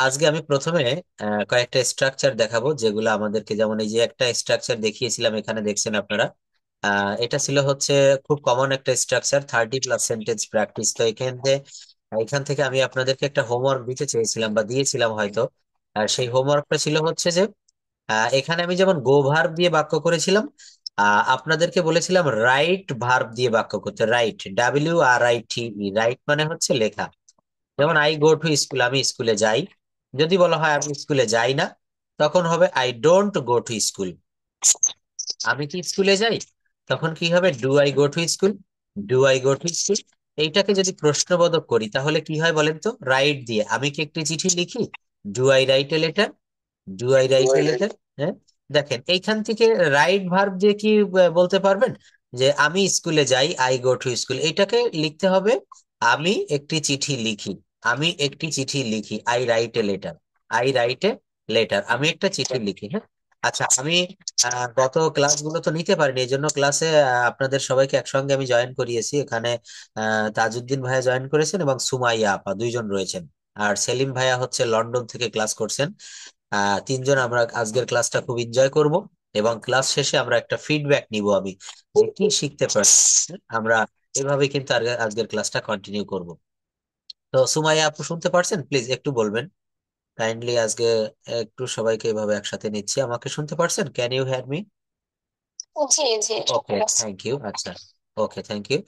আজকে আমি প্রথমে কয়েকটা স্ট্রাকচার দেখাবো, যেগুলো আমাদেরকে, যেমন এই যে একটা স্ট্রাকচার দেখিয়েছিলাম এখানে দেখছেন আপনারা। এটা ছিল হচ্ছে খুব কমন একটা স্ট্রাকচার, 30+ সেন্টেন্স প্র্যাকটিস। তো এখান থেকে আমি আপনাদেরকে একটা হোমওয়ার্ক দিতে চেয়েছিলাম বা দিয়েছিলাম হয়তো। আর সেই হোমওয়ার্কটা ছিল হচ্ছে যে এখানে আমি যেমন গো ভার্ব দিয়ে বাক্য করেছিলাম, আপনাদেরকে বলেছিলাম রাইট ভার্ব দিয়ে বাক্য করতে। রাইট, WRITE, রাইট মানে হচ্ছে লেখা। যেমন আই গো টু স্কুল, আমি স্কুলে যাই। যদি বলা হয় আমি স্কুলে যাই না, তখন হবে I don't go to school. আমি কি স্কুলে যাই, তখন কি হবে? Do I go to school, do I go to school. এইটাকে যদি প্রশ্নবোধক করি তাহলে কি হয় বলেন তো? রাইট দিয়ে আমি কি একটি চিঠি লিখি? Do I right a letter, do I right a letter. হ্যাঁ, দেখেন এইখান থেকে রাইট ভার্ব দিয়ে কি বলতে পারবেন? যে আমি স্কুলে যাই, আই গো টু স্কুল, এইটাকে লিখতে হবে আমি একটি চিঠি লিখি। আমি একটি চিঠি লিখি, I right a letter, I right a letter, আমি একটা চিঠি লিখি। হ্যাঁ, আচ্ছা, আমি গত ক্লাসগুলো তো নিতে পারিনি, এই জন্য ক্লাসে আপনাদের সবাইকে একসঙ্গে আমি জয়েন করিয়েছি। এখানে তাজউদ্দিন ভাইয়া জয়েন করেছেন এবং সুমাইয়া আপা দুইজন রয়েছেন। আর সেলিম ভাইয়া হচ্ছে লন্ডন থেকে ক্লাস করছেন। তিনজন আমরা আজকের ক্লাসটা খুব এনজয় করব, এবং ক্লাস শেষে আমরা একটা ফিডব্যাক নিব আমি, যে কি শিখতে পারছি। আমরা এভাবে কিন্তু আজকের ক্লাসটা কন্টিনিউ করব। তো সুমাইয়া আপু শুনতে পারছেন? প্লিজ একটু বলবেন কাইন্ডলি। আজকে একটু সবাইকে এভাবে একসাথে নিচ্ছি, আমাকে শুনতে পারছেন? Can you hear me? জি জি, ওকে, শুনতে পাচ্ছি। Thank you. আচ্ছা, ওকে, থ্যাংক ইউ।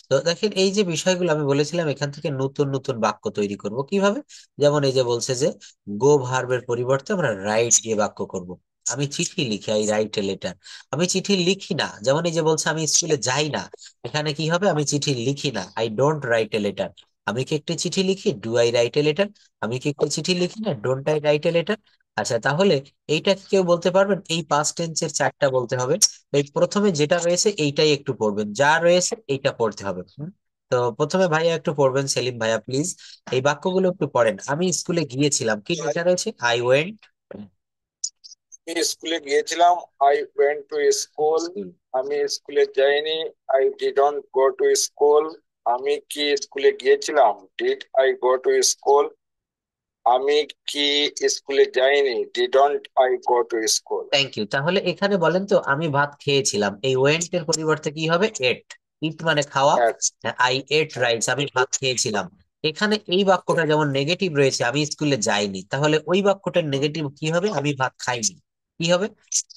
তো দেখেন এই যে বিষয়গুলো আমি বলেছিলাম, এখান থেকে নতুন নতুন বাক্য তৈরি করব কিভাবে। যেমন এই যে বলছে যে গো ভার্বের পরিবর্তে আমরা রাইট দিয়ে বাক্য করব। আমি চিঠি লিখি, আই রাইট এ লেটার। আমি চিঠি লিখি না, যেমন এই যে বলছে আমি স্কুলে যাই না, এখানে কি হবে? আমি চিঠি লিখি না, I don't write a letter. আমি কি একটি চিঠি লিখি? Do I right a letter. আমি কি একটি চিঠি লিখি না? Don't I right a letter. আচ্ছা, তাহলে এইটা কি কেউ বলতে পারবেন? এই পাস্ট টেন্সের চারটা বলতে হবে। এই প্রথমে যেটা রয়েছে এইটাই একটু পড়বেন, যা রয়েছে এইটা পড়তে হবে। তো প্রথমে ভাইয়া একটু পড়বেন, সেলিম ভাইয়া প্লিজ এই বাক্যগুলো একটু পড়েন। আমি স্কুলে গিয়েছিলাম, কি লেখা রয়েছে? I went. আমি স্কুলে গিয়েছিলাম, আই ওয়েন্ট টু স্কুল। আমি স্কুলে যাইনি, I didn't go to school. আমি কি স্কুলে গিয়েছিলাম, did I go to school. আমি কি স্কুলে যাইনি, didn't I go to school. Thank you. তাহলে এখানে বলেন তো, আমি ভাত খেয়েছিলাম, এই ওয়েন্ট এর পরিবর্তে কি হবে? এট। ইট মানে খাওয়া। আই এট রাইস, আমি ভাত খেয়েছিলাম। এখানে এই বাক্যটা যেমন নেগেটিভ রয়েছে, আমি স্কুলে যাইনি, তাহলে ওই বাক্যটার নেগেটিভ কি হবে? আমি ভাত খাইনি। কি হবে?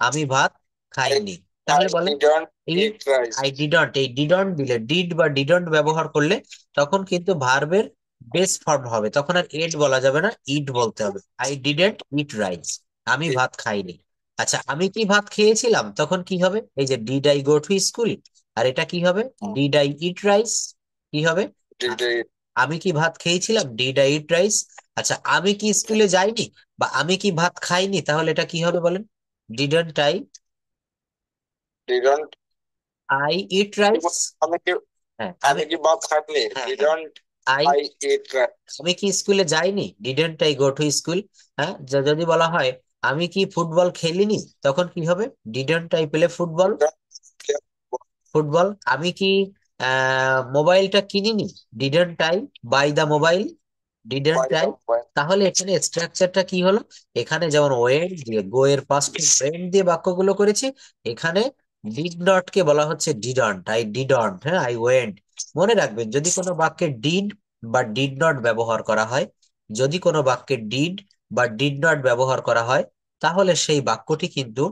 আমি ভাত আই খাইনি। আই তাহলে বলেন, ডিডন্ট এই ইট রাইস। আই ডিডন্ট, এই ডিডন্ট দিলে, ডিড বা ডিডন্ট ব্যবহার করলে তখন কিন্তু ভার্বের বেস ফর্ম হবে, তখন আর এট বলা যাবে না, ইট বলতে হবে। আই ডিডন্ট ইট রাইস, আমি ভাত খাইনি। আচ্ছা, আমি কি ভাত খেয়েছিলাম, তখন কি হবে? এই যে did I go to school, আর এটা কি হবে? Did I eat rice. কি হবে? আ- ডিড আমি কি ভাত খেয়েছিলাম? Did I eat rice. আচ্ছা, আমি কি স্কুলে যাইনি বা আমি কি ভাত খাইনি, তাহলে এটা কি হবে বলেন? Didn't I, didn't I eat rice. আমি কি হ্যাঁ, আমি কি ভাত খাইনি, হ্যাঁ, হ্যাঁ, didn't I, I eat rice. আমি কি স্কুলে যাইনি? Didn't I go to school. হ্যাঁ, যদি বলা হয় আমি কি ফুটবল খেলিনি, তখন কি হবে? Didn't I play football. Football. আমি কি মোবাইলটা কিনিনি? Didn't I buy the mobile. Didn't I. তাহলে এখানে স্ট্রাকচারটা কি হলো? এখানে যেমন ওয়েন্ট দিয়ে, গো এর পাস্ট ওয়েন্ট দিয়ে বাক্যগুলো করেছি, এখানে ডিড নট কে বলা হচ্ছে ডিডন্ট। আই ডিডন্ট, হ্যাঁ, আই ওয়েন্ট। মনে রাখবেন, যদি কোনো বাক্যে ডিড বা ডিড নট ব্যবহার করা হয়, যদি কোনো বাক্যে ডিড বা ডিড নট ব্যবহার করা হয়, তাহলে সেই বাক্যটি কিন্তু,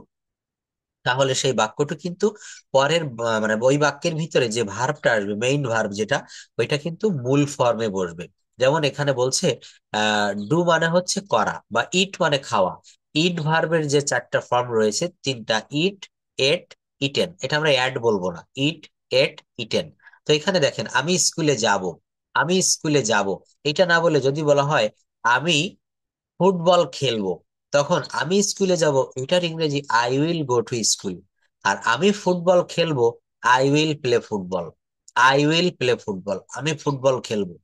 তাহলে সেই বাক্যটি কিন্তু পরের মানে ওই বাক্যের ভিতরে যে ভার্বটা আসবে, মেইন ভার্ব যেটা, ওইটা কিন্তু মূল ফর্মে বসবে। যেমন এখানে বলছে ডু মানে হচ্ছে করা, বা ইট মানে খাওয়া। ইট ভার্বের যে চারটা ফর্ম রয়েছে, তিনটা, ইট, এট, ইটেন, এটা আমরা অ্যাড বলবো না, ইট, এট, ইটেন। তো এখানে দেখেন, আমি স্কুলে যাব, আমি স্কুলে যাব, এটা না বলে যদি বলা হয় আমি ফুটবল খেলবো, তখন আমি স্কুলে যাব এটার ইংরেজি I will go to school. আর আমি ফুটবল খেলবো, I will play football. I will play football, আমি ফুটবল খেলবো।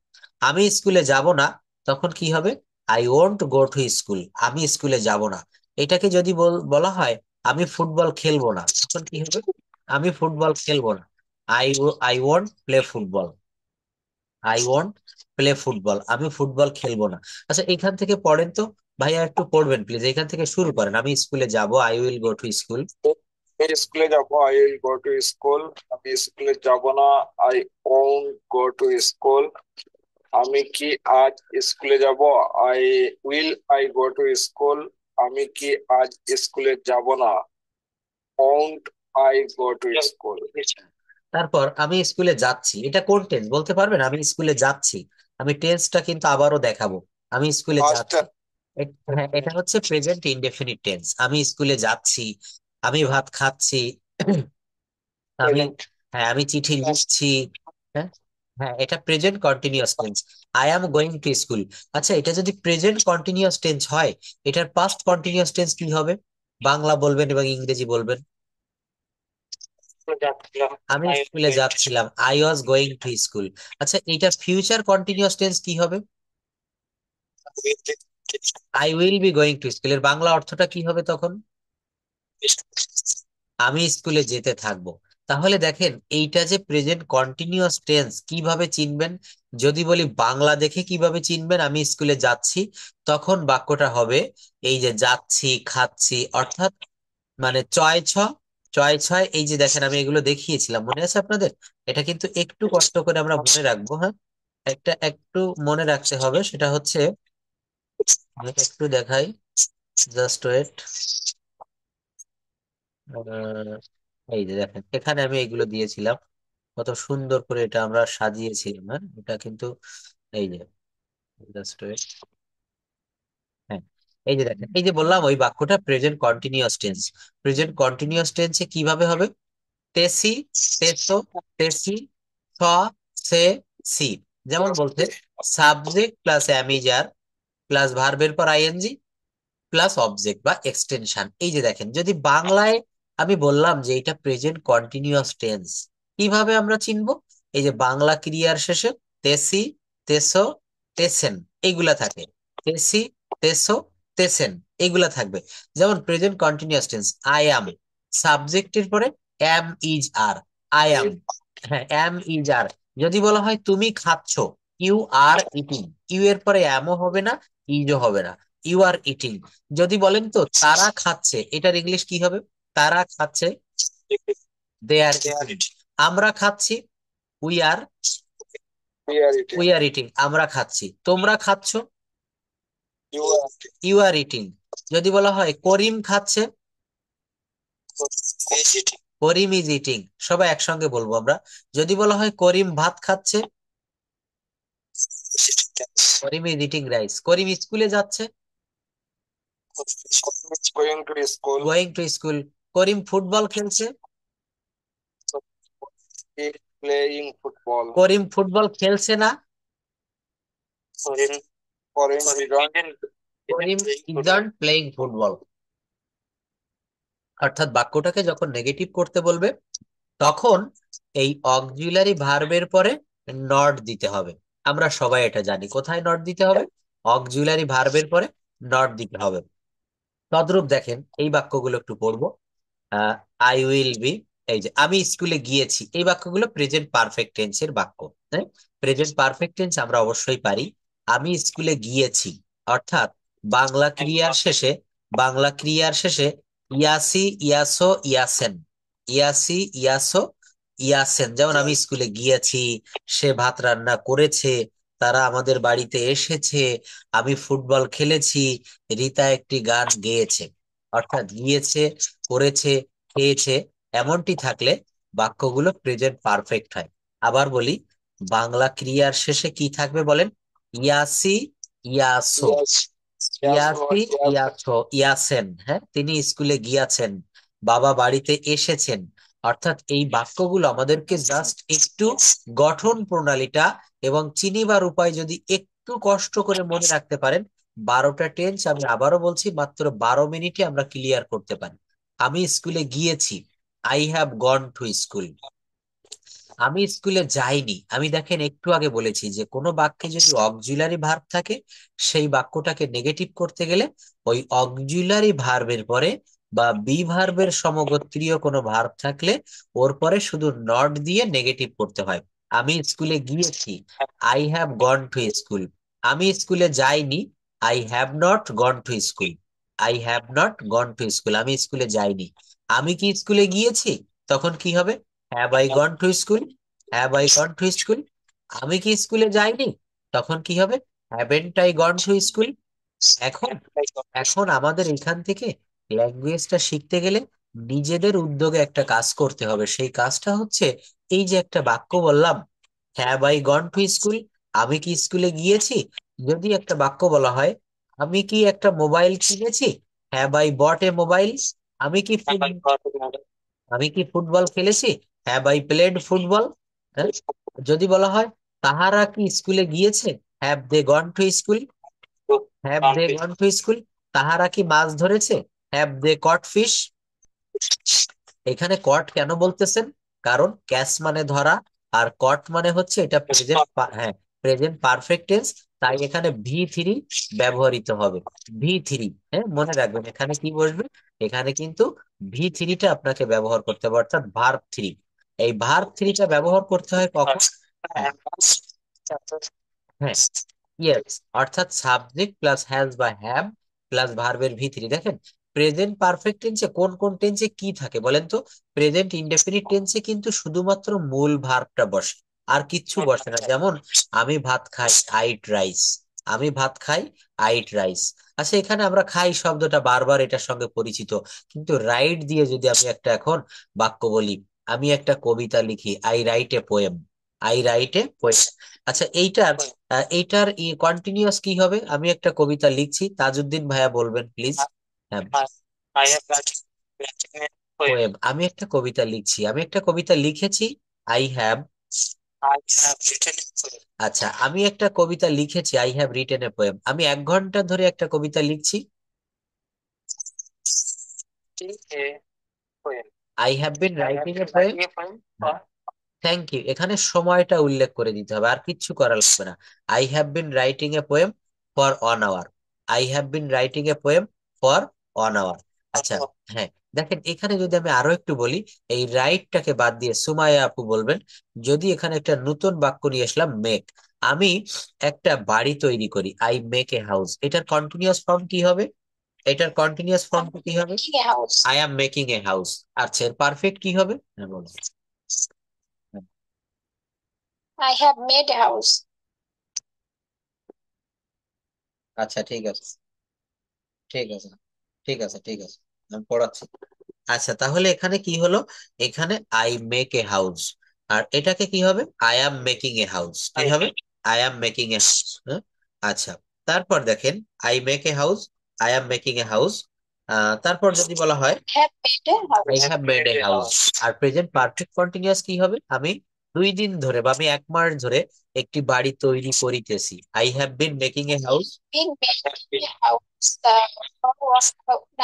আমি স্কুলে যাব না, তখন কি হবে? I won't go to school, আমি স্কুলে যাব না। এটাকে যদি বলা হয় আমি ফুটবল খেলবো না, তখন কি হবে? আমি ফুটবল খেলবো না। I I won't play football, I won't play football, আমি ফুটবল খেলবো না। আচ্ছা এখান থেকে পড়েন তো, ভাইয়া একটু পড়বেন প্লিজ, এখান থেকে শুরু করেন। আমি স্কুলে যাব, I will go to school. আমি স্কুলে যাব, I will go to school. আমি স্কুলে যাব না, I won't go to school. আমি কি আজ স্কুলে যাব, I I go to school. আমি কি আজ স্কুলে যাব না, won't I go to school. তারপর আমি স্কুলে যাচ্ছি, এটা কোন টেন্স বলতে পারবেন? আমি স্কুলে যাচ্ছি, আমি টেন্সটা কিন্তু আবারও দেখাবো। আমি স্কুলে ফার্স্ট যাচ্ছি, হ্যাঁ এটা হচ্ছে প্রেজেন্ট ইনডেফিনিট টেন্স। আমি স্কুলে যাচ্ছি, আমি ভাত খাচ্ছি, আমি, প্রেজেন্ট। হ্যাঁ আমি চিঠি লিখছি। হ্যাঁ, হ্যাঁ এটা present continuous tense. I am going to school. আচ্ছা এটা যদি প্রেজেন্ট কন্টিনিউয়াস টেন্স হয়, এটার পাস্ট কন্টিনিউয়াস টেন্স কি হবে? বাংলা বলবেন এবং ইংরেজি বলবেন। আমি স্কুলে যাচ্ছিলাম, I was going to school. আচ্ছা এটা ফিউচার কন্টিনিউয়াস টেন্স কি হবে? I will be going to school. এর বাংলা অর্থটা কি হবে তখন? আমি স্কুলে যেতে থাকবো। তাহলে দেখেন এইটা যে প্রেজেন্ট কন্টিনিউয়াস টেন্স, কিভাবে চিনবেন? যদি বলি বাংলা দেখে কিভাবে চিনবেন আমি স্কুলে যাচ্ছি, তখন বাক্যটা হবে এই যে যাচ্ছি খাচ্ছি, অর্থাৎ মানে চয় ছ, চয় ছয়, এই যে দেখেন আমি এগুলো দেখিয়েছিলাম, মনে আছে আপনাদের? এটা কিন্তু একটু কষ্ট করে আমরা মনে রাখবো, হ্যাঁ একটা একটু মনে রাখতে হবে, সেটা হচ্ছে, আমি একটু দেখাই, জাস্ট ওয়েট। এই যে দেখেন এখানে আমি এগুলো দিয়েছিলাম, কত সুন্দর করে এটা আমরা সাজিয়েছিলাম, হ্যাঁ এটা কিন্তু, এই যে জাস্ট ওয়েট, হ্যাঁ এই যে দেখেন, এই যে বললাম ওই বাক্যটা present continuous tense. Present continuous টেন্সে কিভাবে হবে? তেসি, তেসো, তেসি, ছ, সে, সি। যেমন বলতে সাবজেক্ট প্লাস অ্যামিজার প্লাস ভার্বের পর আইএনজি প্লাস অবজেক্ট বা এক্সটেনশন। এই যে দেখেন যদি বাংলায় আমি বললাম যে এটা প্রেজেন্ট কন্টিনিউয়াস টেন্স, কিভাবে আমরা চিনবো? এই যে বাংলা ক্রিয়ার শেষে তেসি, তেসো, তেসেন এইগুলা থাকে, তেসি, তেসো, তেসেন এইগুলা থাকবে। যেমন present continuous tense, I am, সাবজেক্টের পরে am is R, I am, হ্যাঁ অ্যাম ইজ আর। যদি বলা হয় তুমি খাচ্ছ, ইউ আর ইটিং, ইউ এর পরে অ্যামও হবে না, ইজও হবে না, ইউ আর ইটিং। যদি বলেন তো তারা খাচ্ছে, এটার ইংলিশ কি হবে? তারা খাচ্ছে, দে আর ইটিং। আমরা খাচ্ছি, we are, we are eating. We are eating, আমরা খাচ্ছি। তোমরা খাচ্ছ, you are you are eating. যদি বলা হয় করিম খাচ্ছে, ইটিং। Karim is eating. সবাই একসঙ্গে বলবো আমরা। যদি বলা হয় করিম ভাত খাচ্ছে, Karim is eating rice. Karim স্কুলে যাচ্ছে, going to school. Going to school. Karim football খেলছে, প্লেয়িং ফুটবল। করিম ফুটবল খেলছে না, Karim didn't Karim isn't playing football. অর্থাৎ বাক্যটাকে যখন নেগেটিভ করতে বলবে তখন এই অক্সিলারি ভার্বের পরে নট দিতে হবে। আমরা সবাই এটা জানি, কোথায় নট দিতে হবে? অক্সিলারি ভার্বের পরে নট দিতে হবে। তদ্রূপ দেখেন এই বাক্যগুলো একটু পড়বো। আই উইল বি, এই যে আমি স্কুলে গিয়েছি, এই বাক্যগুলো প্রেজেন্ট পারফেক্ট টেন্সের বাক্য। হ্যাঁ প্রেজেন্ট পারফেক্ট টেন্স আমরা অবশ্যই পারি। আমি স্কুলে গিয়েছি, অর্থাৎ বাংলা ক্রিয়ার শেষে, বাংলা ক্রিয়ার শেষে ইয়াসি, ইয়াসো, ইয়াসেন, ইয়াসি, ইয়াসো, ইয়াসেন। যেমন আমি স্কুলে গিয়েছি, সে ভাত রান্না করেছে, তারা আমাদের বাড়িতে এসেছে, আমি ফুটবল খেলেছি, রিতা একটি গান গেয়েছে। অর্থাৎ গিয়েছে, করেছে, খেয়েছে, এমনটি থাকলে বাক্যগুলো প্রেজেন্ট পারফেক্ট হয়। আবার বলি, বাংলা ক্রিয়ার শেষে কি থাকবে বলেন? ইয়াসি, ইয়াসো, ইয়াস ইয়াসি, ইয়াছো, ইয়াসেন। হ্যাঁ তিনি স্কুলে গিয়াছেন, বাবা বাড়িতে এসেছেন। অর্থাৎ এই বাক্যগুলো আমাদেরকে জাস্ট একটু গঠন প্রণালীটা এবং চিনিবার উপায় যদি একটু কষ্ট করে মনে রাখতে পারেন, 12টা টেন্স আমি আবারও বলছি মাত্র 12 মিনিটে আমরা ক্লিয়ার করতে পারি। আমি স্কুলে গিয়েছি, I have gone to school. আমি স্কুলে যাইনি, আমি দেখেন একটু আগে বলেছি যে কোনো বাক্যে যদি অক্সিলারি ভার্ব থাকে, সেই বাক্যটাকে নেগেটিভ করতে গেলে ওই অক্সিলারি ভার্বের পরে বা বি ভার্বের সমগোত্রীয় কোনো ভার্ব থাকলে ওর পরে শুধু নট দিয়ে নেগেটিভ করতে হয়। আমি স্কুলে গিয়েছি, I have gone to school. আমি স্কুলে যাইনি, I have not gone to school. I have not gone to school, আমি স্কুলে যাইনি। আমি কি স্কুলে গিয়েছি? তখন কি হবে? Have I gone to school? Have I gone to school? আমি কি স্কুলে যাইনি? তখন কি হবে? Haven't I gone to school? এখন এখন আমাদের এখান থেকে ল্যাঙ্গুয়েজটা শিখতে গেলে নিজেদের উদ্যোগে একটা কাজ করতে হবে। সেই কাজটা হচ্ছে এই যে একটা বাক্য বললাম, have I gone to school? আমি কি স্কুলে গিয়েছি? যদি একটা বাক্য বলা হয়, আমি কি একটা মোবাইল কিনেছি? Have I bought a mobile? আমি কি আমি কি ফুটবল খেলেছি? Have I played football? যদি বলা হয়, তাহারা কি স্কুলে গিয়েছে? Have they gone to school? Have they gone to school? তাহারা কি মাছ ধরেছে? Have they caught fish? এখানে কট কেন বলতেছেন? কারণ ক্যাচ মানে ধরা, আর কট মানে হচ্ছে এটা প্রেজেন্ট, হ্যাঁ, প্রেজেন্ট পারফেক্ট টেন্স। তাই এখানে ভি3 ব্যবহৃত হবে। ভি3, হ্যাঁ, মনে রাখবেন এখানে কি বসবে। এখানে কিন্তু ভি3টা আপনাকে ব্যবহার করতে হবে, অর্থাৎ ভার্ব 3। এই ভার্ব 3টা ব্যবহার করতে হয় কখন? হ্যাঁ, হ্যাঁ, ইয়েস, অর্থাৎ সাবজেক্ট প্লাস হ্যাজ বা হ্যাভ প্লাস ভার্বের ভি3। দেখেন, প্রেজেন্ট পারফেক্ট টেন্সে কোন কোন টেন্সে কি থাকে বলেন তো? প্রেজেন্ট ইনডেফিনিট টেন্সে কিন্তু শুধুমাত্র মূল ভার্বটা বসে, আর কিচ্ছু বসে না। যেমন আমি ভাত খাই, আইট রাইস। আমি ভাত খাই, আইট রাইস। আচ্ছা, এখানে আমরা খাই শব্দটা বারবার এটার সঙ্গে পরিচিত, কিন্তু রাইট দিয়ে যদি আমি একটা এখন বাক্য বলি, আমি একটা কবিতা লিখি, I write a poem. I write a poem. আচ্ছা, এইটার কন্টিনিউয়াস কি হবে? আমি একটা কবিতা লিখছি, তাজউদ্দিন ভাইয়া বলবেন প্লিজ। হ্যাঁ, poem। আমি একটা কবিতা লিখছি, আমি একটা কবিতা লিখেছি, আই হ্যাভ। আচ্ছা, আমি একটা কবিতা লিখেছি, I have written a poem. আমি 1 ঘন্টা ধরে একটা কবিতা লিখছি, I have been writing a poem. Thank you, এখানে সময়টা উল্লেখ করে দিতে হবে, আর কিচ্ছু করা লাগবে না। I have been writing a poem for 1 hour. I have been writing a poem for 1 hour. আচ্ছা, হ্যাঁ, দেখেন এখানে যদি আমি আরো একটু বলি, এই রাইটটাকে বাদ দিয়ে সুমাইয়া আপু বলবেন, যদি এখানে একটা নতুন বাক্য নিয়ে আসলাম, মেক। আমি একটা বাড়ি তৈরি করি, আই মেক এ হাউস। এটার কন্টিনিউয়াস ফর্ম কি হবে? এটার কন্টিনিউয়াস ফর্ম কি হবে? I am making a house. আচ্ছা, এর পারফেক্ট কি হবে? হ্যাঁ, বলুন। I have made a house. আচ্ছা, ঠিক আছে, ঠিক আছে, ঠিক আছে, ঠিক আছে, আমি পড়াচ্ছি। আচ্ছা, তাহলে এখানে কি হলো? এখানে আই মেক এ হাউস, আর এটাকে কি হবে? I am making a house. কি হবে? I am making a house. আচ্ছা, তারপর দেখেন, I make a house, I am making a house. তারপর যদি বলা হয়, I have made a house, আর প্রেজেন্ট পারফেক্ট কন্টিনিউয়াস কি হবে? আমি 2 দিন ধরে বা আমি 1 মাস ধরে একটি বাড়ি তৈরি করিতেছি, I have been making a house. Been making a house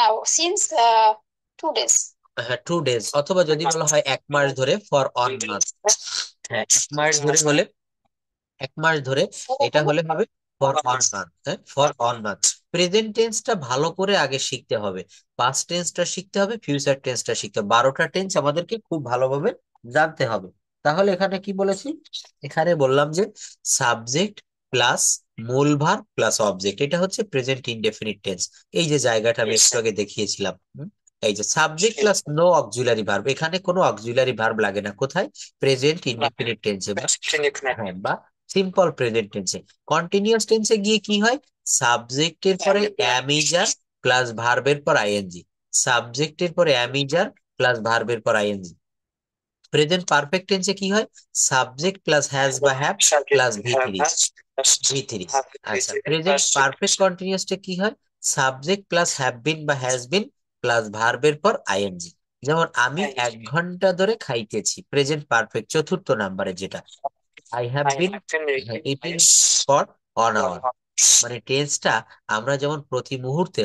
now since 2 days. হ্যাঁ, 2 ডেজ, অথবা যদি বলা হয় 1 মাস ধরে, ফর 1 মান্থ। হ্যাঁ, 1 মাস ধরে হলে, 1 মাস ধরে, এটা হলে হবে ফর 1 মান্থ। হ্যাঁ, ফর 1 মান্থ। প্রেজেন্ট টেন্সটা ভালো করে আগে শিখতে হবে, পাস্ট টেন্সটা শিখতে হবে, ফিউচার টেন্সটা শিখতে হবে, 12টা টেন্স আমাদেরকে খুব ভালোভাবে জানতে হবে। তাহলে এখানে কি বলেছি? এখানে বললাম যে সাবজেক্ট প্লাস মূল ভার্ব প্লাস অবজেক্ট, এটা হচ্ছে প্রেজেন্ট ইনডেফিনিট টেন্স। এই যে জায়গাটা আমি একটু আগে দেখিয়েছিলাম, এই যে subject plus no auxiliary verb, এখানে কোনো অক্সিলারি ভার্ব লাগে না। কোথায়? প্রেজেন্ট ইনডেফিনিট টেন্সে, হ্যাঁ, বা সিম্পল প্রেজেন্ট টেন্সে। কন্টিনিউয়াস টেন্সে গিয়ে কি হয়? সাবজেক্টের পরে অ্যাম ইজ আর প্লাস ভার্বের পর আইএনজি। সাবজেক্টের পরে অ্যাম ইজ আর প্লাস ভার্বের পর আইএনজি। প্রেজেন্ট পারফেক্ট টেন্সে কি হয়? সাবজেক্ট প্লাস হ্যাজ বা হ্যাভ প্লাস ভি3। ভি3। আচ্ছা, প্রেজেন্ট পারফেক্ট কন্টিনিউয়াসটা কি হয়? সাবজেক্ট প্লাস হ্যাভ বিন বা হ্যাজ বিন প্লাস ভার্বের পর আইএনজি। যেমন আমি 1 ঘন্টা ধরে খাইতেছি, প্রেজেন্ট পারফেক্ট চতুর্থ নাম্বারে যেটা। I have been eating for 1 hour. মানে টেন্সটা আমরা যেমন প্রতি মুহূর্তে,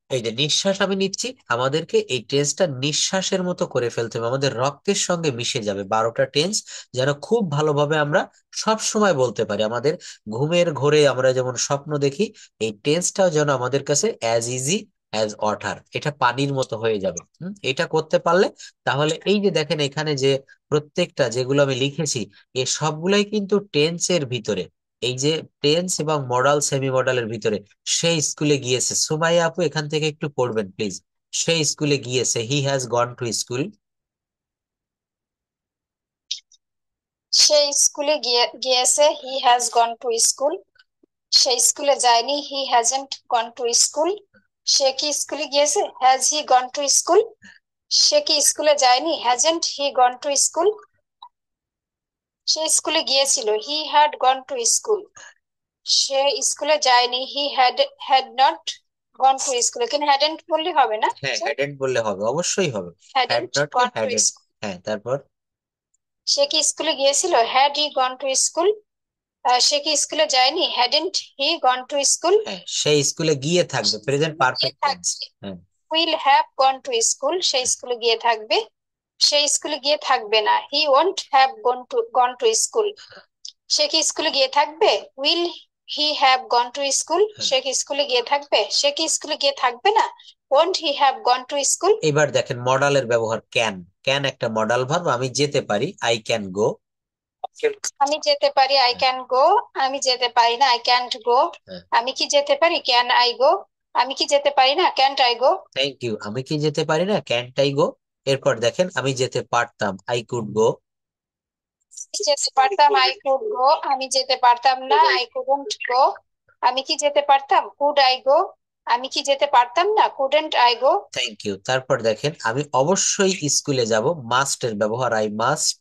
এই যে নিঃশ্বাস আমি নিচ্ছি, আমাদেরকে এই টেন্সটা নিঃশ্বাসের মতো করে ফেলতে হবে, আমাদের রক্তের সঙ্গে মিশে যাবে। 12টা টেন্স যেন খুব ভালোভাবে আমরা সব সময় বলতে পারি। আমাদের ঘুমের ঘোরে আমরা যেমন স্বপ্ন দেখি, এই টেন্সটাও যেন আমাদের কাছে অ্যাজ ইজি অ্যাজ ওয়াটার, এটা পানির মতো হয়ে যাবে। এটা করতে পারলে তাহলে এই যে দেখেন এখানে যে প্রত্যেকটা যেগুলো আমি লিখেছি এ সবগুলাই কিন্তু টেন্সের ভিতরে, এই যে টেন্স এবং মডাল সেমি মডালের ভিতরে। সে স্কুলে গিয়েছে, সুমাইয়া আপু এখান থেকে একটু পড়বেন প্লিজ। সে স্কুলে গিয়েছে, he has gone to school. সে স্কুলে গিয়েছে, he has gone to school. সে স্কুলে যায়নি, he hasn't gone to school. সে কি স্কুলে গিয়েছে, has he gone to school. সে কি স্কুলে যায়নি, hasn't he gone to school. সে স্কুলে গিয়েছিল, he had gone to school. সে স্কুলে যায়নি, he had not gone to school. এখানে হ্যাডেন্ট বললে হবে না, হ্যাঁ, হ্যাডেন্ট বললে হবে, অবশ্যই হবে। হ্যাড হ্যাডেন্ট নট কে গন টু হ্যাডেন্ট। স্কুল। হ্যাঁ, তারপর সে কি স্কুলে গিয়েছিল, had he gone to school. সে কি স্কুলে যায়নি, hadn't he gone to school. হ্যাঁ, সে স্কুলে গিয়ে থাকবে, প্রেজেন্ট পারফেক্ট টেন্স। হ্যাঁ, will have gone to school. সে স্কুলে গিয়ে থাকবে। সে স্কুলে গিয়ে থাকবে না, he won't have gone to school. সে কি স্কুলে গিয়ে থাকবে, will he have gone to school. সে কি স্কুলে গিয়ে থাকবে। সে কি স্কুলে গিয়ে থাকবে না, won't he have gone to school. এবার দেখেন মডালের ব্যবহার। ক্যান, ক্যান একটা মডাল ভার্ব। আমি যেতে পারি, আই ক্যান গো। আমি যেতে পারি, আই ক্যান গো। আমি যেতে পারি না, আই ক্যান্ট গো। আমি কি যেতে পারি, ক্যান আই গো। আমি কি যেতে পারি না, can't I go. Thank you. আমি কি যেতে পারি না, ক্যান্ট আই গো। এরপর দেখেন আমি যেতে পারতাম, আই কুড গো। যেতে পারতাম, আই কুড গো। আমি যেতে পারতাম না, আই কুডন্ট গো। আমি কি যেতে পারতাম, কুড আই গো। আমি কি যেতে পারতাম না, couldn't I go. Thank you. তারপর দেখেন আমি অবশ্যই স্কুলে যাব, মাস্ট এর ব্যবহার, আই মাস্ট।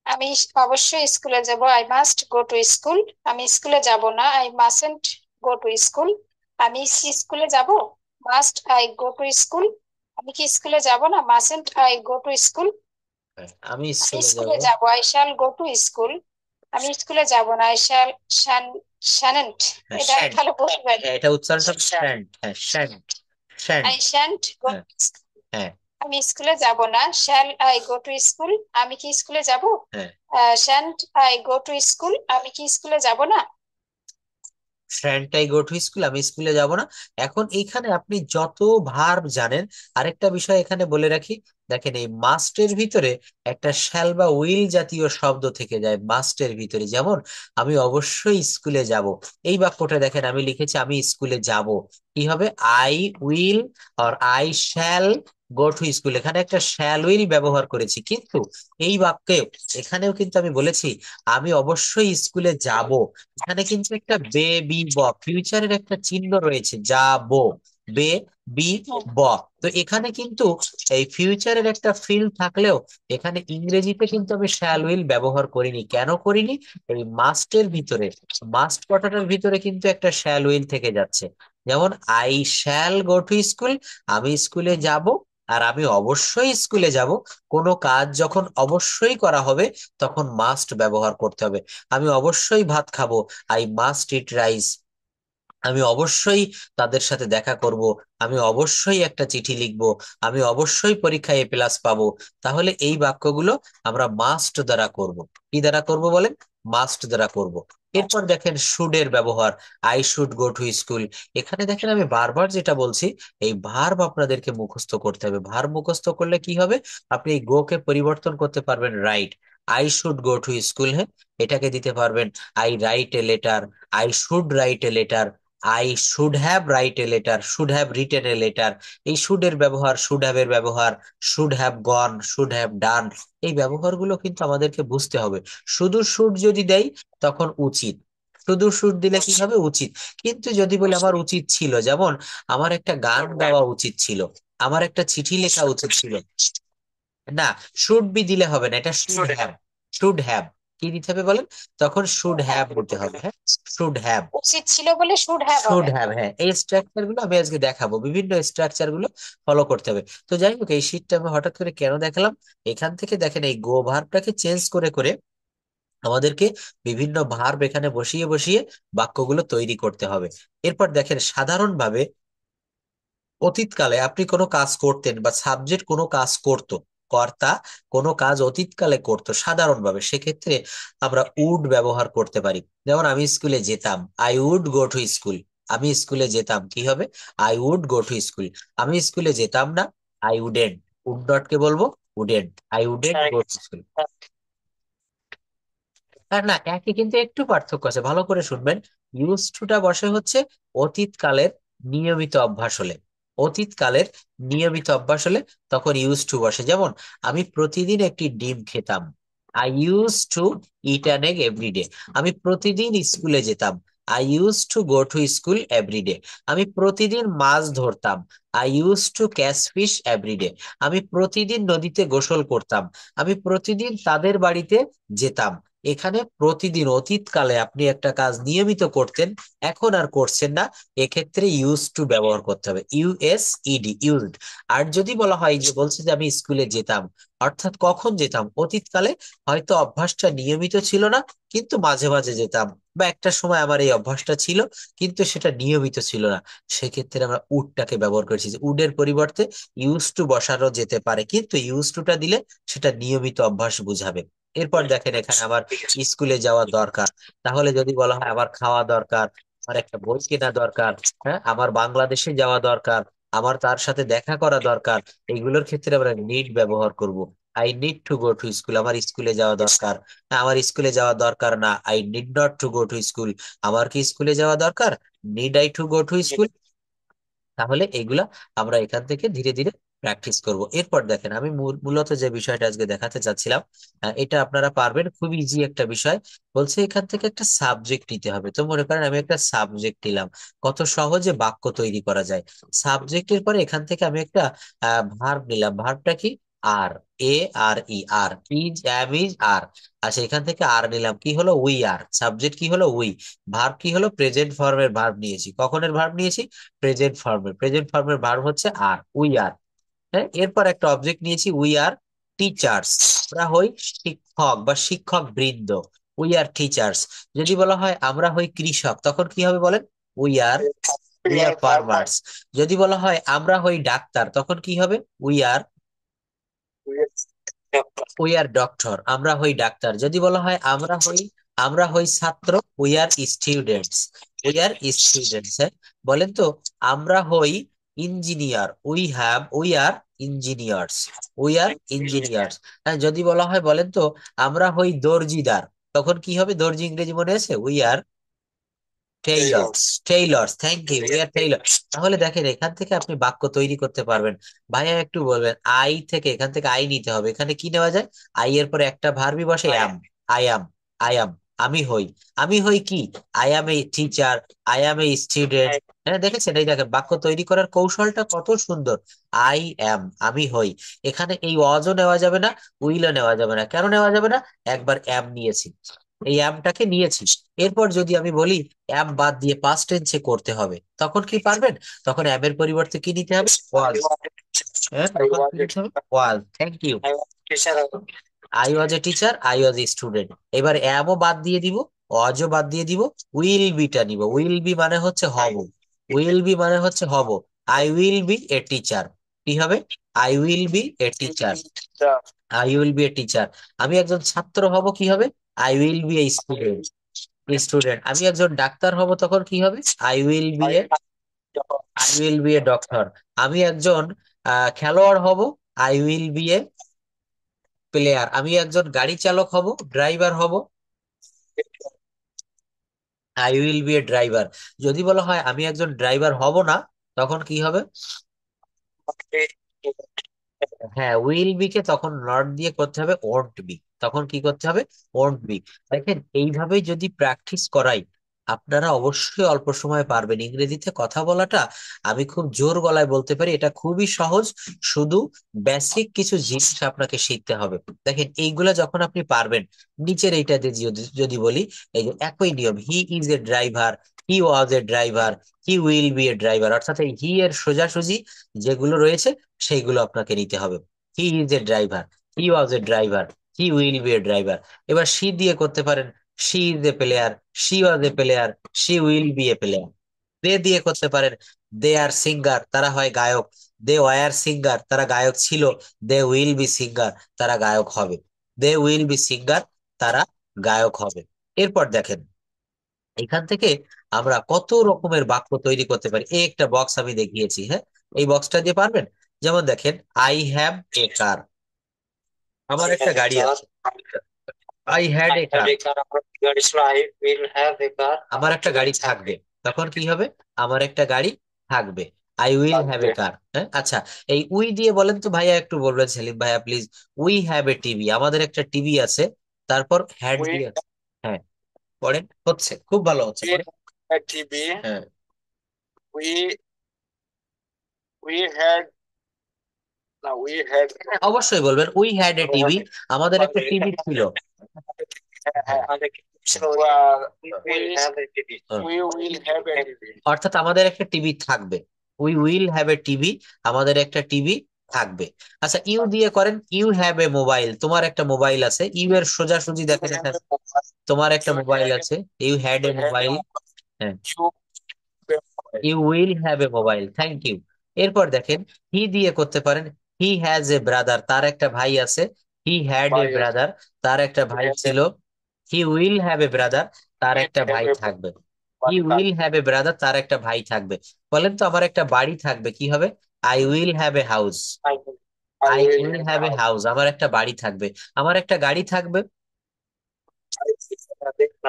আমি অবশ্যই স্কুলে যাব, I must go to school. আমি স্কুলে যাব না, আই মাস্টন্ট গো টু স্কুল। আমি কি স্কুলে যাব, must I go to school. আমি কি স্কুলে যাব না, মাস্টন্ট আই গো টু স্কুল। আমি আমি স্কুলে যাব। স্কুলে যাব, I shall go to school. আমি স্কুলে যাব না, আই শ্যাল শ্যানেন্ট। হ্যাঁ, এটা শ্যান্ট। ভালো বলবেন। হ্যাঁ, এটা উচ্চারণটা শ্যান্ট। হ্যাঁ, শ্যান্ট, শ্যান্ট। আই শ্যান্ট গো। হ্যাঁ, হ্যাঁ, আমি স্কুলে যাব না, shall I go to school. আমি কি স্কুলে যাব, হ্যাঁ, shan't I go to school. আমি কি স্কুলে যাব না। Shan't I go to school, আমি স্কুলে যাব না। এখন এইখানে আপনি যত ভার্ব জানেন, আরেকটা বিষয় এখানে বলে রাখি। দেখেন এই মাস্টের ভিতরে একটা শ্যাল বা উইল জাতীয় শব্দ থেকে যায় মাস্টের ভিতরে। যেমন আমি অবশ্যই স্কুলে যাব, এই বাক্যটা দেখেন আমি লিখেছি আমি স্কুলে যাব। কি হবে, I will or I shall go to school. এখানে একটা শ্যাল উইল ব্যবহার করেছি, কিন্তু এই বাক্যে এখানেও কিন্তু আমি বলেছি আমি অবশ্যই স্কুলে যাব। এখানে কিন্তু একটা বে বি ব, ফিউচারের একটা চিহ্ন রয়েছে, যাব, বে বি ব। তো এখানে কিন্তু এই ফিউচারের একটা ফিল থাকলেও এখানে ইংরেজিতে কিন্তু আমি শ্যাল উইল ব্যবহার করিনি। কেন করিনি, এই মাস্টের ভিতরে, মাস্ট কথাটার ভিতরে কিন্তু একটা শ্যাল উইল থেকে যাচ্ছে। যেমন I shall go to school, আমি স্কুলে যাব। আর আমি অবশ্যই স্কুলে যাব, কোনো কাজ যখন অবশ্যই করা হবে তখন মাস্ট ব্যবহার করতে হবে। আমি অবশ্যই ভাত খাবো, আই মাস্ট ইট রাইস। আমি অবশ্যই তাদের সাথে দেখা করব, আমি অবশ্যই একটা চিঠি লিখবো, আমি অবশ্যই পরীক্ষায় A+ পাবো। তাহলে এই বাক্যগুলো আমরা মাস্ট দ্বারা করব। কি দ্বারা করব বলেন, মাস্ট দ্বারা করব। এরপর দেখেন শুড এর ব্যবহার, I should go to school. এখানে দেখেন আমি বারবার যেটা বলছি, এই ভার্ব আপনাদেরকে মুখস্থ করতে হবে। ভার্ব মুখস্থ করলে কি হবে, আপনি এই গো কে পরিবর্তন করতে পারবেন right. I should go to school, হ্যাঁ, এটাকে দিতে পারবেন I right a letter, I should write a letter, I should have right a letter, should have written a letter. এই শুড এর ব্যবহার, শুড হ্যাভ এর ব্যবহার, should have gone, should have done, এই ব্যবহারগুলো কিন্তু আমাদেরকে বুঝতে হবে। শুধু শুড যদি দেই তখন উচিত, শুধু শুড দিলে কি হবে, উচিত। কিন্তু যদি বলি আমার উচিত ছিল, যেমন আমার একটা গান গাওয়া উচিত ছিল, আমার একটা চিঠি লেখা উচিত ছিল, না, শুড বি দিলে হবে না, এটা শুড হ্যাভ। শুড হ্যাভ কি দিতে হবে বলেন, তখন শুড হ্যাভ দিতে হবে। হ্যাঁ, শুড হ্যাভ, উচিত ছিল বলে শুড হ্যাভ শুড হবে। হ্যাভ। হ্যাঁ, এই স্ট্রাকচার গুলো আমি আজকে দেখাবো, বিভিন্ন স্ট্রাকচার গুলো ফলো করতে হবে। তো যাই হোক, এই শীটটা আমি হঠাৎ করে কেন দেখালাম, এখান থেকে দেখেন এই গো ভার্বটাকে চেঞ্জ করে করে আমাদেরকে বিভিন্ন ভার্ব এখানে বসিয়ে বসিয়ে বাক্যগুলো তৈরি করতে হবে। এরপর দেখেন সাধারণভাবে অতীতকালে আপনি কোনো কাজ করতেন বা সাবজেক্ট কোনো কাজ করত, কর্তা কোনো কাজ অতীতকালে করতো সাধারণভাবে, সেক্ষেত্রে আমরা উড ব্যবহার করতে পারি। যেমন আমি স্কুলে যেতাম, I would go to school. আমি স্কুলে যেতাম কি হবে, I would go to school. আমি স্কুলে যেতাম না, আই উডেন্ট। উড নট কে বলবো wouldn't, I wouldn't go to school. আর না, একই কিন্তু একটু পার্থক্য আছে, ভালো করে শুনবেন। ইউজ টুটা বসে হচ্ছে অতীতকালের নিয়মিত অভ্যাস হলে। অতীতকালের নিয়মিত অভ্যাস হলে তখন ইউজ টু বসে। যেমন আমি প্রতিদিন একটি ডিম খেতাম, I use to eat an egg everyday. আমি প্রতিদিন স্কুলে যেতাম, I use to go to school everyday. আমি প্রতিদিন মাছ ধরতাম, I use to catch fish everyday. আমি প্রতিদিন নদীতে গোসল করতাম, আমি প্রতিদিন তাদের বাড়িতে যেতাম। এখানে প্রতিদিন অতীতকালে আপনি একটা কাজ নিয়মিত করতেন, এখন আর করছেন না, এক্ষেত্রে ইউজ টু ব্যবহার করতে হবে, ইউএসইডি, ইউজড। আর যদি বলা হয় যে বলছে যে আমি স্কুলে যেতাম, অর্থাৎ কখন যেতাম, অতীতকালে হয়তো অভ্যাসটা নিয়মিত ছিল না, কিন্তু মাঝে মাঝে যেতাম, বা একটা সময় আমার এই অভ্যাসটা ছিল কিন্তু সেটা নিয়মিত ছিল না, সেক্ষেত্রে আমরা উডটাকে ব্যবহার করেছি। যে উডের পরিবর্তে ইউজ টু বসানো যেতে পারে, কিন্তু ইউজ টুটা দিলে সেটা নিয়মিত অভ্যাস বুঝাবে। এরপর দেখেন এখানে আমার স্কুলে যাওয়া দরকার, তাহলে যদি বলা হয় আমার খাওয়া দরকার, আমার একটা বই কেনা দরকার, হ্যাঁ, আমার বাংলাদেশে যাওয়া দরকার, আমার তার সাথে দেখা করা দরকার, এইগুলোর ক্ষেত্রে আমরা নিড ব্যবহার করব। I need to go to school, আমার স্কুলে যাওয়া দরকার। হ্যাঁ, আমার স্কুলে যাওয়া দরকার না, I need not to go to school. আমার কি স্কুলে যাওয়া দরকার, need I two go to school. তাহলে এগুলা আমরা এখান থেকে ধীরে ধীরে প্র্যাকটিস করব। এরপর দেখেন আমি মূলত যে বিষয়টা আজকে দেখাতে চাচ্ছিলাম, এটা আপনারা পারবেন, খুব ইজি একটা বিষয়। বলছে এখান থেকে একটা সাবজেক্ট নিতে হবে। তো মনে করেন আমি একটা সাবজেক্ট নিলাম, কত সহজে বাক্য তৈরি করা যায়। সাবজেক্টের পরে এখান থেকে আমি একটা ভার্ব নিলাম, ভার্বটা কি, আর, এ আর ই, আর, ইজ, অ্যাম, ইজ, আর। আচ্ছা, এখান থেকে আর নিলাম, কি হলো, উই আর। সাবজেক্ট কি হলো, উই। ভার্ব কি হলো, প্রেজেন্ট ফর্মের ভার্ব নিয়েছি। কখনের ভার্ব নিয়েছি, প্রেজেন্ট ফর্মের। প্রেজেন্ট ফর্মের ভার্ব হচ্ছে আর, উই আর। হ্যাঁ, এরপর একটা অবজেক্ট নিয়েছি, উই আর টিচার্স। আমরা হই শিক্ষক বা শিক্ষক বৃন্দ, উই আর টিচার্স। যদি বলা হয় আমরা হই কৃষক, তখন কি হবে বলেন, we are, we are farmers. যদি বলা হয় আমরা হই ডাক্তার, তখন কি হবে, we are, we R doctor, আমরা হই ডাক্তার। যদি বলা হয় আমরা হই ছাত্র, we are students, we are students. হ্যাঁ, বলেন তো, আমরা হই engineer, we are engineers, we are engineers. হ্যাঁ, যদি বলা হয় বলেন তো আমরা হই দর্জিদার, তখন কি হবে, দর্জি ইংরেজি মনে আছে, we are tailors, tailors, thank you, we are tailors. তাহলে দেখেন এখান থেকে আপনি বাক্য তৈরি করতে পারবেন। ভাইয়া একটু বলবেন, আই থেকে, এখান থেকে আই নিতে হবে, এখানে কি নেওয়া যায়, আই এর পরে একটা ভার্বই বসে, অ্যাম। আই অ্যাম, আই অ্যাম, আমি হই। আমি হই কি, I am A teacher, I am a student. হ্যাঁ, দেখেছেন, এই দেখেন বাক্য তৈরি করার কৌশলটা কত সুন্দর। আই অ্যাম, আমি হই। এখানে এই অজও নেওয়া যাবে না, উইলও নেওয়া যাবে না। কেন নেওয়া যাবে না, একবার অ্যাম নিয়েছি, এই অ্যামটাকে নিয়েছি। এরপর যদি আমি বলি অ্যাম বাদ দিয়ে পাস্ট টেন্সে করতে হবে, তখন কি পারবেন, তখন অ্যাম এর পরিবর্তে কি নিতে হবে, ওয়াজ। হ্যাঁ, তখন কি নিতে হবে, was. Thank you. I was a teacher, I was a student. এবার অ্যামও বাদ দিয়ে দিব, অজও বাদ দিয়ে দিব, উইল বিটা নিব। উইল বি মানে হচ্ছে হব, উইল বি মানে হচ্ছে হব। I will be a teacher, কি হবে, I will be a teacher, I will be a teacher. আমি একজন ছাত্র হব, কি হবে, I will be a student, student. আমি একজন ডাক্তার হব, তখন কি হবে, I will be A, I will be a doctor. আমি একজন খেলোয়াড় হব, I will be a player. আমি একজন গাড়ি চালক হব, ড্রাইভার হব, I will be a driver. যদি বলা হয় আমি একজন ড্রাইভার হব না, তখন কি হবে, হ্যাঁ, উইল বি কে তখন নট দিয়ে করতে হবে ওন্ট বি, তখন কি করতে হবে, ওন্ট বি। দেখেন এইভাবেই যদি প্র্যাকটিস করাই, আপনারা অবশ্যই অল্প সময়ে পারবেন ইংরেজিতে কথা বলাটা। আমি খুব জোর গলায় বলতে পারি এটা খুবই সহজ, শুধু বেসিক কিছু জিনিস আপনাকে শিখতে হবে। দেখেন এইগুলা যখন আপনি পারবেন, নিচের এইটা দিয়ে যদি বলি, এই যে একই নিয়ম, হি is a driver, he was a driver, he will be a driver, অর্থাৎ এই হি এর সোজাসুজি যেগুলো রয়েছে সেইগুলো আপনাকে নিতে হবে। He is a driver, he was a driver, he will be a driver. এবার শি দিয়ে করতে পারেন, she is a player, she was a player, she will be a player. They দিয়ে করতে পারেন, দে আর সিঙ্গার, তারা হয় গায়ক, দে ওয়ার সিঙ্গার, তারা গায়ক ছিল, দে উইল বি সিঙ্গার, তারা গায়ক হবে, দে উইল বি সিঙ্গার, তারা গায়ক হবে। এরপর দেখেন এখান থেকে আমরা কত রকমের বাক্য তৈরি করতে পারি। এই একটা বক্স আমি দেখিয়েছি, হ্যাঁ, এই বক্সটা দিয়ে পারবেন। যেমন দেখেন, আই হ্যাভ এ কার, আমার একটা গাড়ি আছে। আই হ্যাড এ কার, আমার একটা গাড়ি থাকবে। তখন কি হবে? আমার একটা গাড়ি থাকবে। আই উইল হ্যাভ এ থাকবে। কার। হ্যাঁ, আচ্ছা, এই উই দিয়ে বলেন তো ভাইয়া, একটু বলবেন সেলিম ভাইয়া please. We have a TV, আমাদের একটা টিভি আছে। তারপর হ্যাড উই দিয়ে, হ্যাঁ, পড়েন, হচ্ছে, খুব ভালো হচ্ছে, পড়েন। টিভি, হ্যাঁ, উই উই হ্যাড না উই হ্যাড হ্যাঁ, অবশ্যই বলবেন উই হ্যাড এ টিভি, আমাদের একটা টিভি ছিল। হ্যাঁ, হ্যাঁ। We will have A TV. অর্থাৎ আমাদের একটা টিভি থাকবে। We will have A TV, আমাদের একটা টিভি থাকবে। আচ্ছা, ইউ দিয়ে করেন, ইউ হ্যাভ এ মোবাইল, তোমার একটা মোবাইল আছে। ইউ এর সোজাসুজি দেখেন এখানে, তোমার একটা মোবাইল আছে, ইউ হ্যাড এ মোবাইল। হ্যাঁ, you will have a mobile, thank you. এরপর দেখেন, হি দিয়ে করতে পারেন, হি হ্যাজ এ ব্রাদার, তার একটা ভাই আছে। হি হ্যাড এ ব্রাদার, তার একটা ভাই ছিল। হি উইল হ্যাভ এ ব্রাদার, তার একটা ভাই থাকবে। He will have A brother, তার একটা ভাই থাকবে। বলেন তো, আমার একটা বাড়ি থাকবে, কি হবে? I will have A house. I will have a house, আমার একটা বাড়ি থাকবে। আমার একটা গাড়ি থাকবে,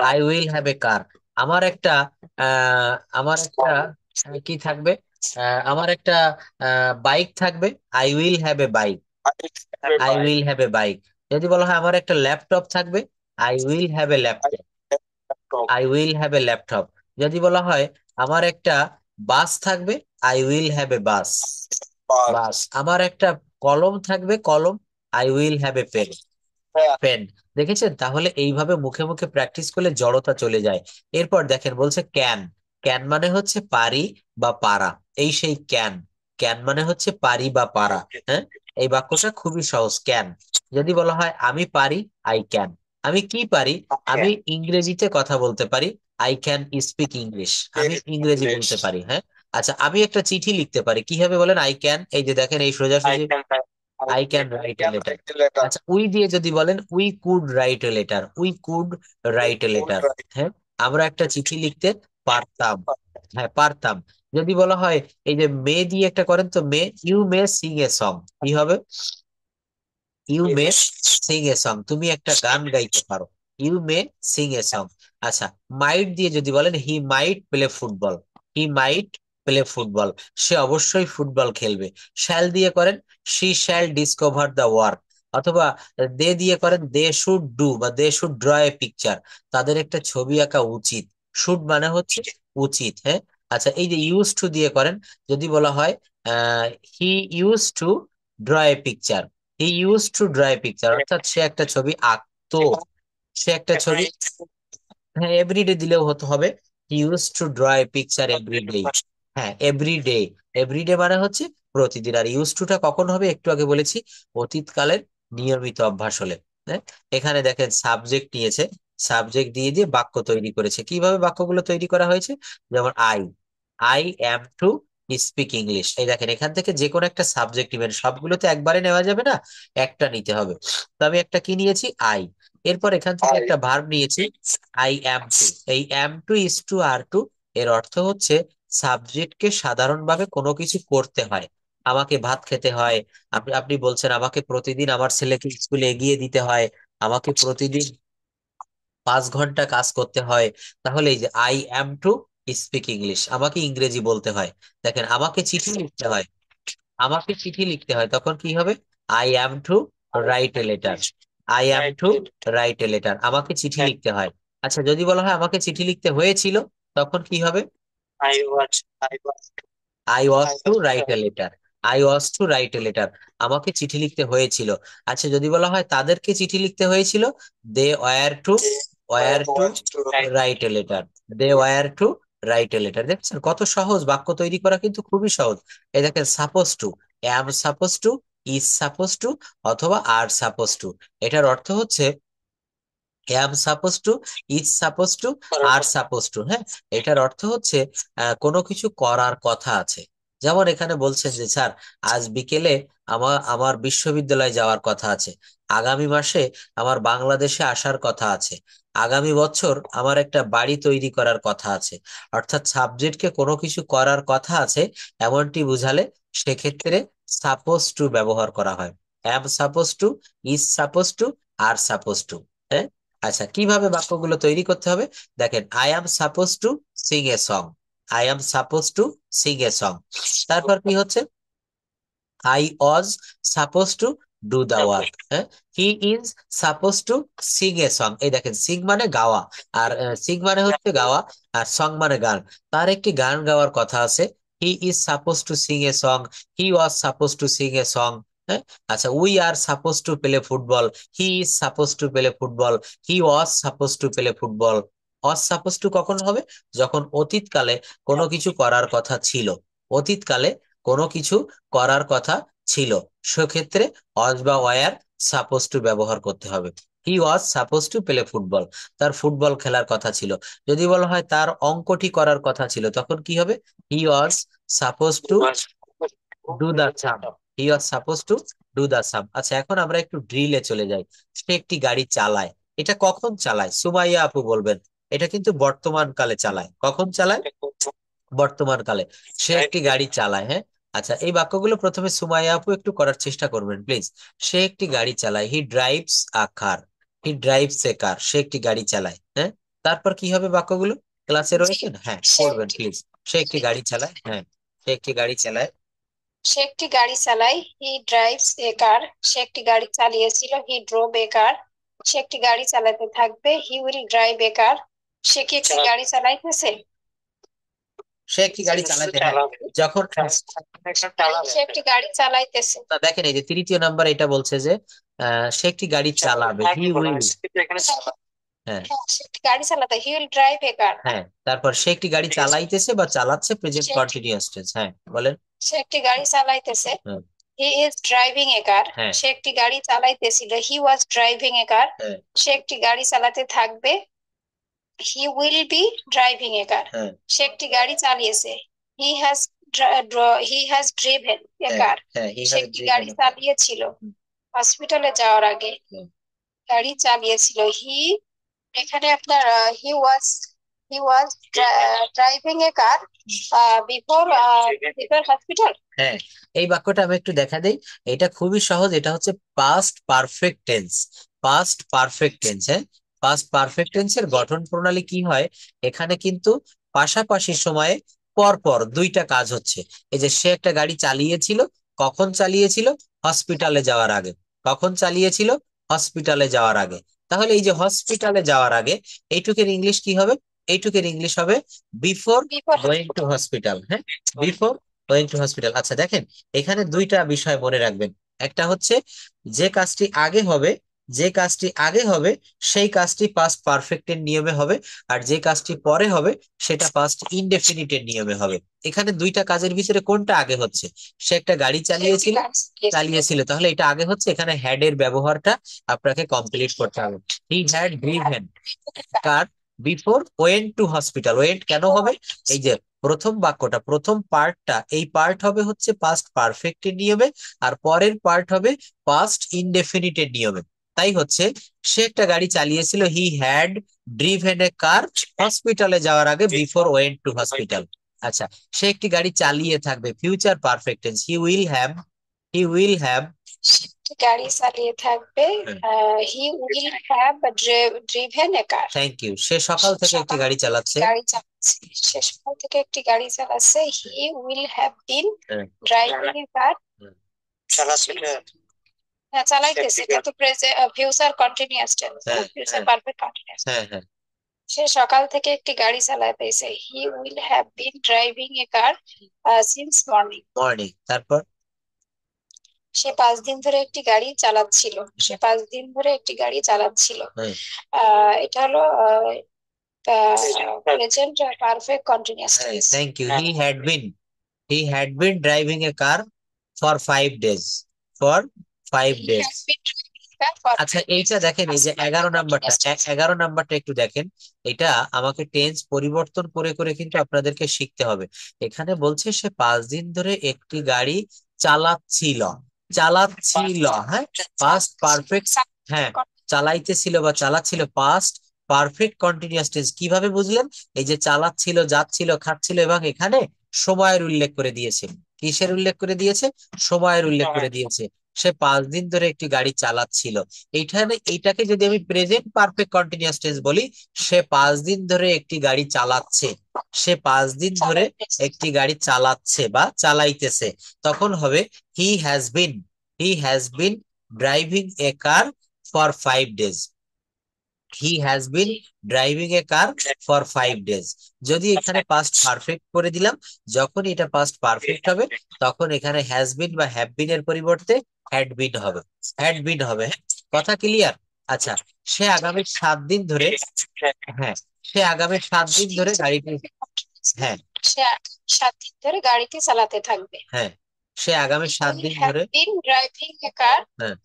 আই উইল হ্যাভ এ কার। আমার একটা আমার একটা কি থাকবে? আমার একটা বাইক থাকবে, I will have a bike. I will have a bike. যদি বলা হয় আমার একটা ল্যাপটপ থাকবে, I will have a laptop. I will have a laptop. যদি বলা হয় আমার একটা বাস থাকবে, I will have a bus. Bus. আমার একটা কলম থাকবে, কলম, I will have a pen. Pen. দেখেছেন? তাহলে এইভাবে মুখে মুখে প্র্যাকটিস করলে জড়তা চলে যায়। এরপর দেখেন, বলছে ক্যান। ক্যান মানে হচ্ছে পারি বা পারা, এই সেই ক্যান। ক্যান মানে হচ্ছে পারি বা পারা। হ্যাঁ, এই বাক্যটা খুবই সহজ, ক্যান। যদি বলা হয় আমি পারি, আই ক্যান। আমি কি পারি? আমি ইংরেজিতে কথা বলতে পারি, আই ক্যান স্পিক ইংলিশ, আমি ইংরেজি বলতে পারি। হ্যাঁ, আচ্ছা, আমি একটা চিঠি লিখতে পারি, কি হবে বলেন? আই ক্যান, এই যে দেখেন এই সোজাসুজি, I can write a letter. আচ্ছা, উই দিয়ে যদি বলেন, we could right a letter, we could right a letter. হ্যাঁ, আমরা একটা চিঠি লিখতে পারতাম। হ্যাঁ, পারতাম। যদি বলা হয়, এই যে মে দিয়ে একটা করেন তো, may, you may sing a song, কি হবে? You may sing a song, তুমি একটা গান গাইতে পারো, you may sing a song. আচ্ছা, মাইট দিয়ে যদি বলেন, he might play football, he might play football, সে অবশ্যই ফুটবল খেলবে। শ্যাল দিয়ে করেন, she shall discover the work. অথবা দে দিয়ে করেন, দে শুড ডু বা they should draw a picture, তাদের একটা ছবি আঁকা উচিত। শুড মানে হচ্ছে উচিত। হ্যাঁ, আচ্ছা, এই যে ইউজ টু দিয়ে করেন, যদি বলা হয় হি use to draw a picture, he use to draw a picture, অর্থাৎ সে একটা ছবি আঁকতো। সে একটা ছবি, হ্যাঁ, এভরিডে দিলেও হতে হবে, he use to draw a picture everyday. হ্যাঁ, এভরিডে। এভরিডে মানে হচ্ছে প্রতিদিন। আর ইউজ টুটা কখন হবে? একটু আগে বলেছি, অতীতকালের নিয়মিত অভ্যাস হলে। হ্যাঁ, এখানে দেখেন সাবজেক্ট নিয়েছে, সাবজেক্ট দিয়ে দিয়ে বাক্য তৈরি করেছে। কিভাবে বাক্যগুলো তৈরি করা হয়েছে? যেমন I, I am to speak English. এই দেখেন, এখান থেকে যে কোনো একটা সাবজেক্ট নেবেন, সবগুলো তো একবারে নেওয়া যাবে না, একটা নিতে হবে। তো আমি একটা কি নিয়েছি? আই। এরপর এখান থেকে একটা ভার্ব নিয়েছি, আই অ্যাম টু। এই am to, is to, are to, এর অর্থ হচ্ছে সাবজেক্টকে সাধারণভাবে কোনো কিছু করতে হয়। আমাকে ভাত খেতে হয়, আপনি আপনি বলছেন আমাকে প্রতিদিন আমার ছেলেকে স্কুলে এগিয়ে দিতে হয়, আমাকে প্রতিদিন 5 ঘন্টা কাজ করতে হয়। তাহলে এই যে I am to speak English, আমাকে ইংরেজি বলতে হয়। দেখেন, আমাকে চিঠি লিখতে হয়, আমাকে চিঠি লিখতে হয়, তখন কি হবে? I am to write a letter. I am to write a letter, আমাকে চিঠি লিখতে হয়। আচ্ছা, যদি বলা হয় আমাকে চিঠি লিখতে হয়েছিল, তখন কি হবে? I was to write a letter. I was to write a letter, আমাকে চিঠি লিখতে হয়েছিল। আচ্ছা, যদি বলা হয় তাদেরকে চিঠি লিখতে হয়েছিল, they were to write a letter. They were to write a letter. দেখছেন কত সহজ? বাক্য তৈরি করা কিন্তু খুবই সহজ। এই দেখেন, suppose two, am suppose to, is suppose two, অথবা আর সাপোজ টু। এটার অর্থ হচ্ছে am supposed to, is supposed to, are supposed to। হ্যাঁ, এটার অর্থ হচ্ছে কোনো কিছু করার কথা আছে। যেমন এখানে বলছেন যে স্যার আজ বিকেলে আমার আমার বিশ্ববিদ্যালয়ে যাওয়ার কথা আছে, আগামী মাসে আমার বাংলাদেশে আসার কথা আছে, আগামী বছর আমার একটা বাড়ি তৈরি করার কথা আছে। অর্থাৎ সাবজেক্টকে কোনো কিছু করার কথা আছে এমনটি বুঝালে সেক্ষেত্রে সাপোজ টু ব্যবহার করা হয়। Am suppose to, is suppose to, are suppose to. হ্যাঁ, আচ্ছা কিভাবে বাক্যগুলো তৈরি করতে হবে দেখেন, I am suppose to sing a song, I am suppose to sing a song. তারপর কি হচ্ছে, I was suppose to do the work. হ্যাঁ, he is suppose to sing a song. এই দেখেন সিং মানে গাওয়া, আর সিং মানে হচ্ছে গাওয়া, আর সং মানে গান। তার একটি গান গাওয়ার কথা আছে, হি is suppose to sing a song, he was suppose to sing a song. হ্যাঁ, আচ্ছা we are suppose to play football, he is suppose to play football, he was suppose to play football. Was suppose two কখন হবে, যখন অতীতকালে কোনো কিছু করার কথা ছিল, অতীতকালে কোনো কিছু করার কথা ছিল, সেক্ষেত্রে ওয়াজ বা ওয়ার সাপোজ টু ব্যবহার করতে হবে। He was suppose to play football, তার ফুটবল খেলার কথা ছিল। যদি বলা হয় তার অঙ্কটি করার কথা ছিল, তখন কি হবে, he was suppose to do the sum, he was suppose to do the sum. আচ্ছা এখন আমরা একটু ড্রিলে চলে যাই। সে একটি গাড়ি চালায়, এটা কখন চালায় সুমাইয়া আপু বলবেন? এটা কিন্তু বর্তমান কালে চালায়। কখন চালায়? বর্তমান কালে। সে একটি গাড়ি চালায়। হ্যাঁ, আচ্ছা এই বাক্যগুলো প্রথমে সুমাইয়া আপু একটু করার চেষ্টা করবেন প্লিজ। সে একটি গাড়ি চালায়, হি ড্রাইভস আ কার, হি ড্রাইভস এ কার, সে একটি গাড়ি চালায়। হ্যাঁ, তারপর কি হবে বাক্যগুলো ক্লাসে রয়েছেন? হ্যাঁ পড়বেন প্লিজ। সে একটি গাড়ি চালায়, হ্যাঁ সে একটি গাড়ি চালায়। সে একটি গাড়ি চালায়, হি ড্রাইভস এ কার। সে একটি গাড়ি চালিয়েছিল, হি ড্রোভ এ কার। সে একটি গাড়ি চালাতে থাকবে, he will drive a car. সে কি একটি গাড়ি চালাইতেছে? সে একটি গাড়ি চালাতে, হ্যাঁ যখন সে একটি গাড়ি চালাইতেছে। তা দেখেন এই যে তৃতীয় নাম্বার এটা বলছে যে সে একটি গাড়ি চালাবে, হি উইল। হ্যাঁ হ্যাঁ, সে একটি গাড়ি চালাতে, he will drive a car. হ্যাঁ, তারপর সে একটি গাড়ি চালাইতেছে বা চালাচ্ছে, প্রেজেন্ট কন্টিনিউয়াস টেন্স। হ্যাঁ বলেন। সে একটি গাড়ি চালাইতেছে, হ্যাঁ he is driving a car. হ্যাঁ সে একটি গাড়ি চালাইতেছিল, হি ওয়াজ ড্রাইভিং এ কার। হ্যাঁ সে একটি গাড়ি চালাতে থাকবে, he will be driving a car. হ্যাঁ সে একটি গাড়ি চালিয়েছে, he has he has driven a হ্যাঁ কার। হ্যাঁ, হি সে হ্যাজ একটি গাড়ি ড্রিভেন। চালিয়েছিল হসপিটালে যাওয়ার আগে, গাড়ি চালিয়েছিল। এখানে আপনার he was driving a car before before hospital. হ্যাঁ, এই বাক্যটা আমি একটু দেখা দেই। এটা খুবই সহজ, এটা হচ্ছে past perfect tense. Past perfect tense, হ্যাঁ পাস্ট পারফেক্ট টেন্সের গঠন প্রণালী কি হয়, এখানে কিন্তু পাশাপাশি সময়ে পর পর দুইটা কাজ হচ্ছে। এই যে সে একটা গাড়ি চালিয়েছিল, কখন চালিয়েছিল, হসপিটালে যাওয়ার আগে। কখন চালিয়েছিল, হসপিটালে যাওয়ার আগে। তাহলে এই যে হসপিটালে যাওয়ার আগে, এইটুকের ইংলিশ কি হবে, এইটুকের ইংলিশ হবে before before. Going to hospital. হ্যাঁ, বিফোর গোয়িং টু হসপিটাল। আচ্ছা দেখেন এখানে দুইটা বিষয় মনে রাখবেন। একটা হচ্ছে যে কাজটি আগে হবে, যে কাজটি আগে হবে সেই কাজটি পাস্ট পারফেক্টের নিয়মে হবে, আর যে কাজটি পরে হবে সেটা পাস্ট ইনডেফিনিটের নিয়মে হবে। এখানে দুইটা কাজের ভিতরে কোনটা আগে হচ্ছে? সে একটা গাড়ি চালিয়েছিল, চালিয়েছিল, তাহলে এটা আগে হচ্ছে। এখানে হ্যাড এর ব্যবহারটা আপনাকে কমপ্লিট করতে হবে। He had driven car before went to hospital. Went কেন হবে, এই যে প্রথম বাক্যটা, প্রথম পার্টটা, এই পার্ট হবে হচ্ছে পাস্ট পারফেক্টের নিয়মে, আর পরের পার্ট হবে পাস্ট ইনডেফিনিটের নিয়মে। তাই হচ্ছে সে একটা গাড়ি চালিয়েছিল, হি হ্যাড ড্রিভেন এ কার হসপিটালে যাওয়ার আগে, বিফোর ওয়েন্ট টু হসপিটাল। আচ্ছা, সে একটি গাড়ি চালিয়ে থাকবে, future perfect tense, he will have. সে একটি গাড়ি চালিয়ে থাকবে, he will have driven a car. Thank you. সে সকাল থেকে একটি গাড়ি চালাচ্ছে। গাড়ি চালাচ্ছে, সে সকাল থেকে একটি গাড়ি চালাচ্ছে, he will have been driving a car. হ্যাঁ চালাইতেছে, কিন্তু future continuous tense, future perfect continuous. হ্যাঁ হ্যাঁ সে সকাল থেকে একটি গাড়ি চালাইতেছে, he will have been driving a car since morning. Morning. তারপর সে 5 দিন ধরে একটি গাড়ি চালাচ্ছিল, সে 5 দিন ধরে একটি গাড়ি চালাচ্ছিল। এটা হলো present perfect continuous tense. Thank you. He had been driving a car for 5 days. For 5 days. আচ্ছা এইটা দেখেন, এই যে 11 নাম্বারটা একটু দেখেন। এটা আমাকে টেন্স পরিবর্তন করে করে কিন্তু আপনাদেরকে শিখতে হবে। এখানে বলছে সে 5 দিন ধরে একটি গাড়ি চালাচ্ছিল। চালাচ্ছিল, হ্যাঁ, পাস্ট পারফেক্ট। হ্যাঁ, চালাইতেছিল বা চালাচ্ছিল, পাস্ট পারফেক্ট কন্টিনিউয়াস টেন্স। কিভাবে বুঝলেন? এই যে চালাচ্ছিল, যাচ্ছিল, খাচ্ছিল, এবং এখানে সময়ের উল্লেখ করে দিয়েছে। কিসের উল্লেখ করে দিয়েছে? সময়ের উল্লেখ করে দিয়েছে। সে 5 দিন ধরে একটি গাড়ি চালাচ্ছিল। এইখানে এইটাকে যদি আমি প্রেজেন্ট পারফেক্ট কন্টিনিউয়াস টেন্স বলি, সে 5 দিন ধরে একটি গাড়ি চালাচ্ছে। সে 5 দিন ধরে একটি গাড়ি চালাচ্ছে বা চালাইতেছে। তখন হবে he has been driving a car for 5 days। He has been driving a car for 5 days। যদি এখানে পাস্ট পারফেক্ট করে দিলাম, যখন এটা পাস্ট পারফেক্ট হবে, তখন এখানে হ্যাজ বিন বা হ্যাভ বিন এর পরিবর্তে হ্যাড বিন হবে। হ্যাড বিন হবে, হ্যাঁ? কথা ক্লিয়ার? আচ্ছা, সে আগামী 7 দিন ধরে, হ্যাঁ, সে আগামী 7 দিন ধরে গাড়িটি, হ্যাঁ, সে 7 দিন ধরে গাড়িটি চালাতে থাকবে। হ্যাঁ, সে আগামী 7 দিন হ্যাভ ধরে, বিন ড্রাইভিং এ কার হ্যাঁ,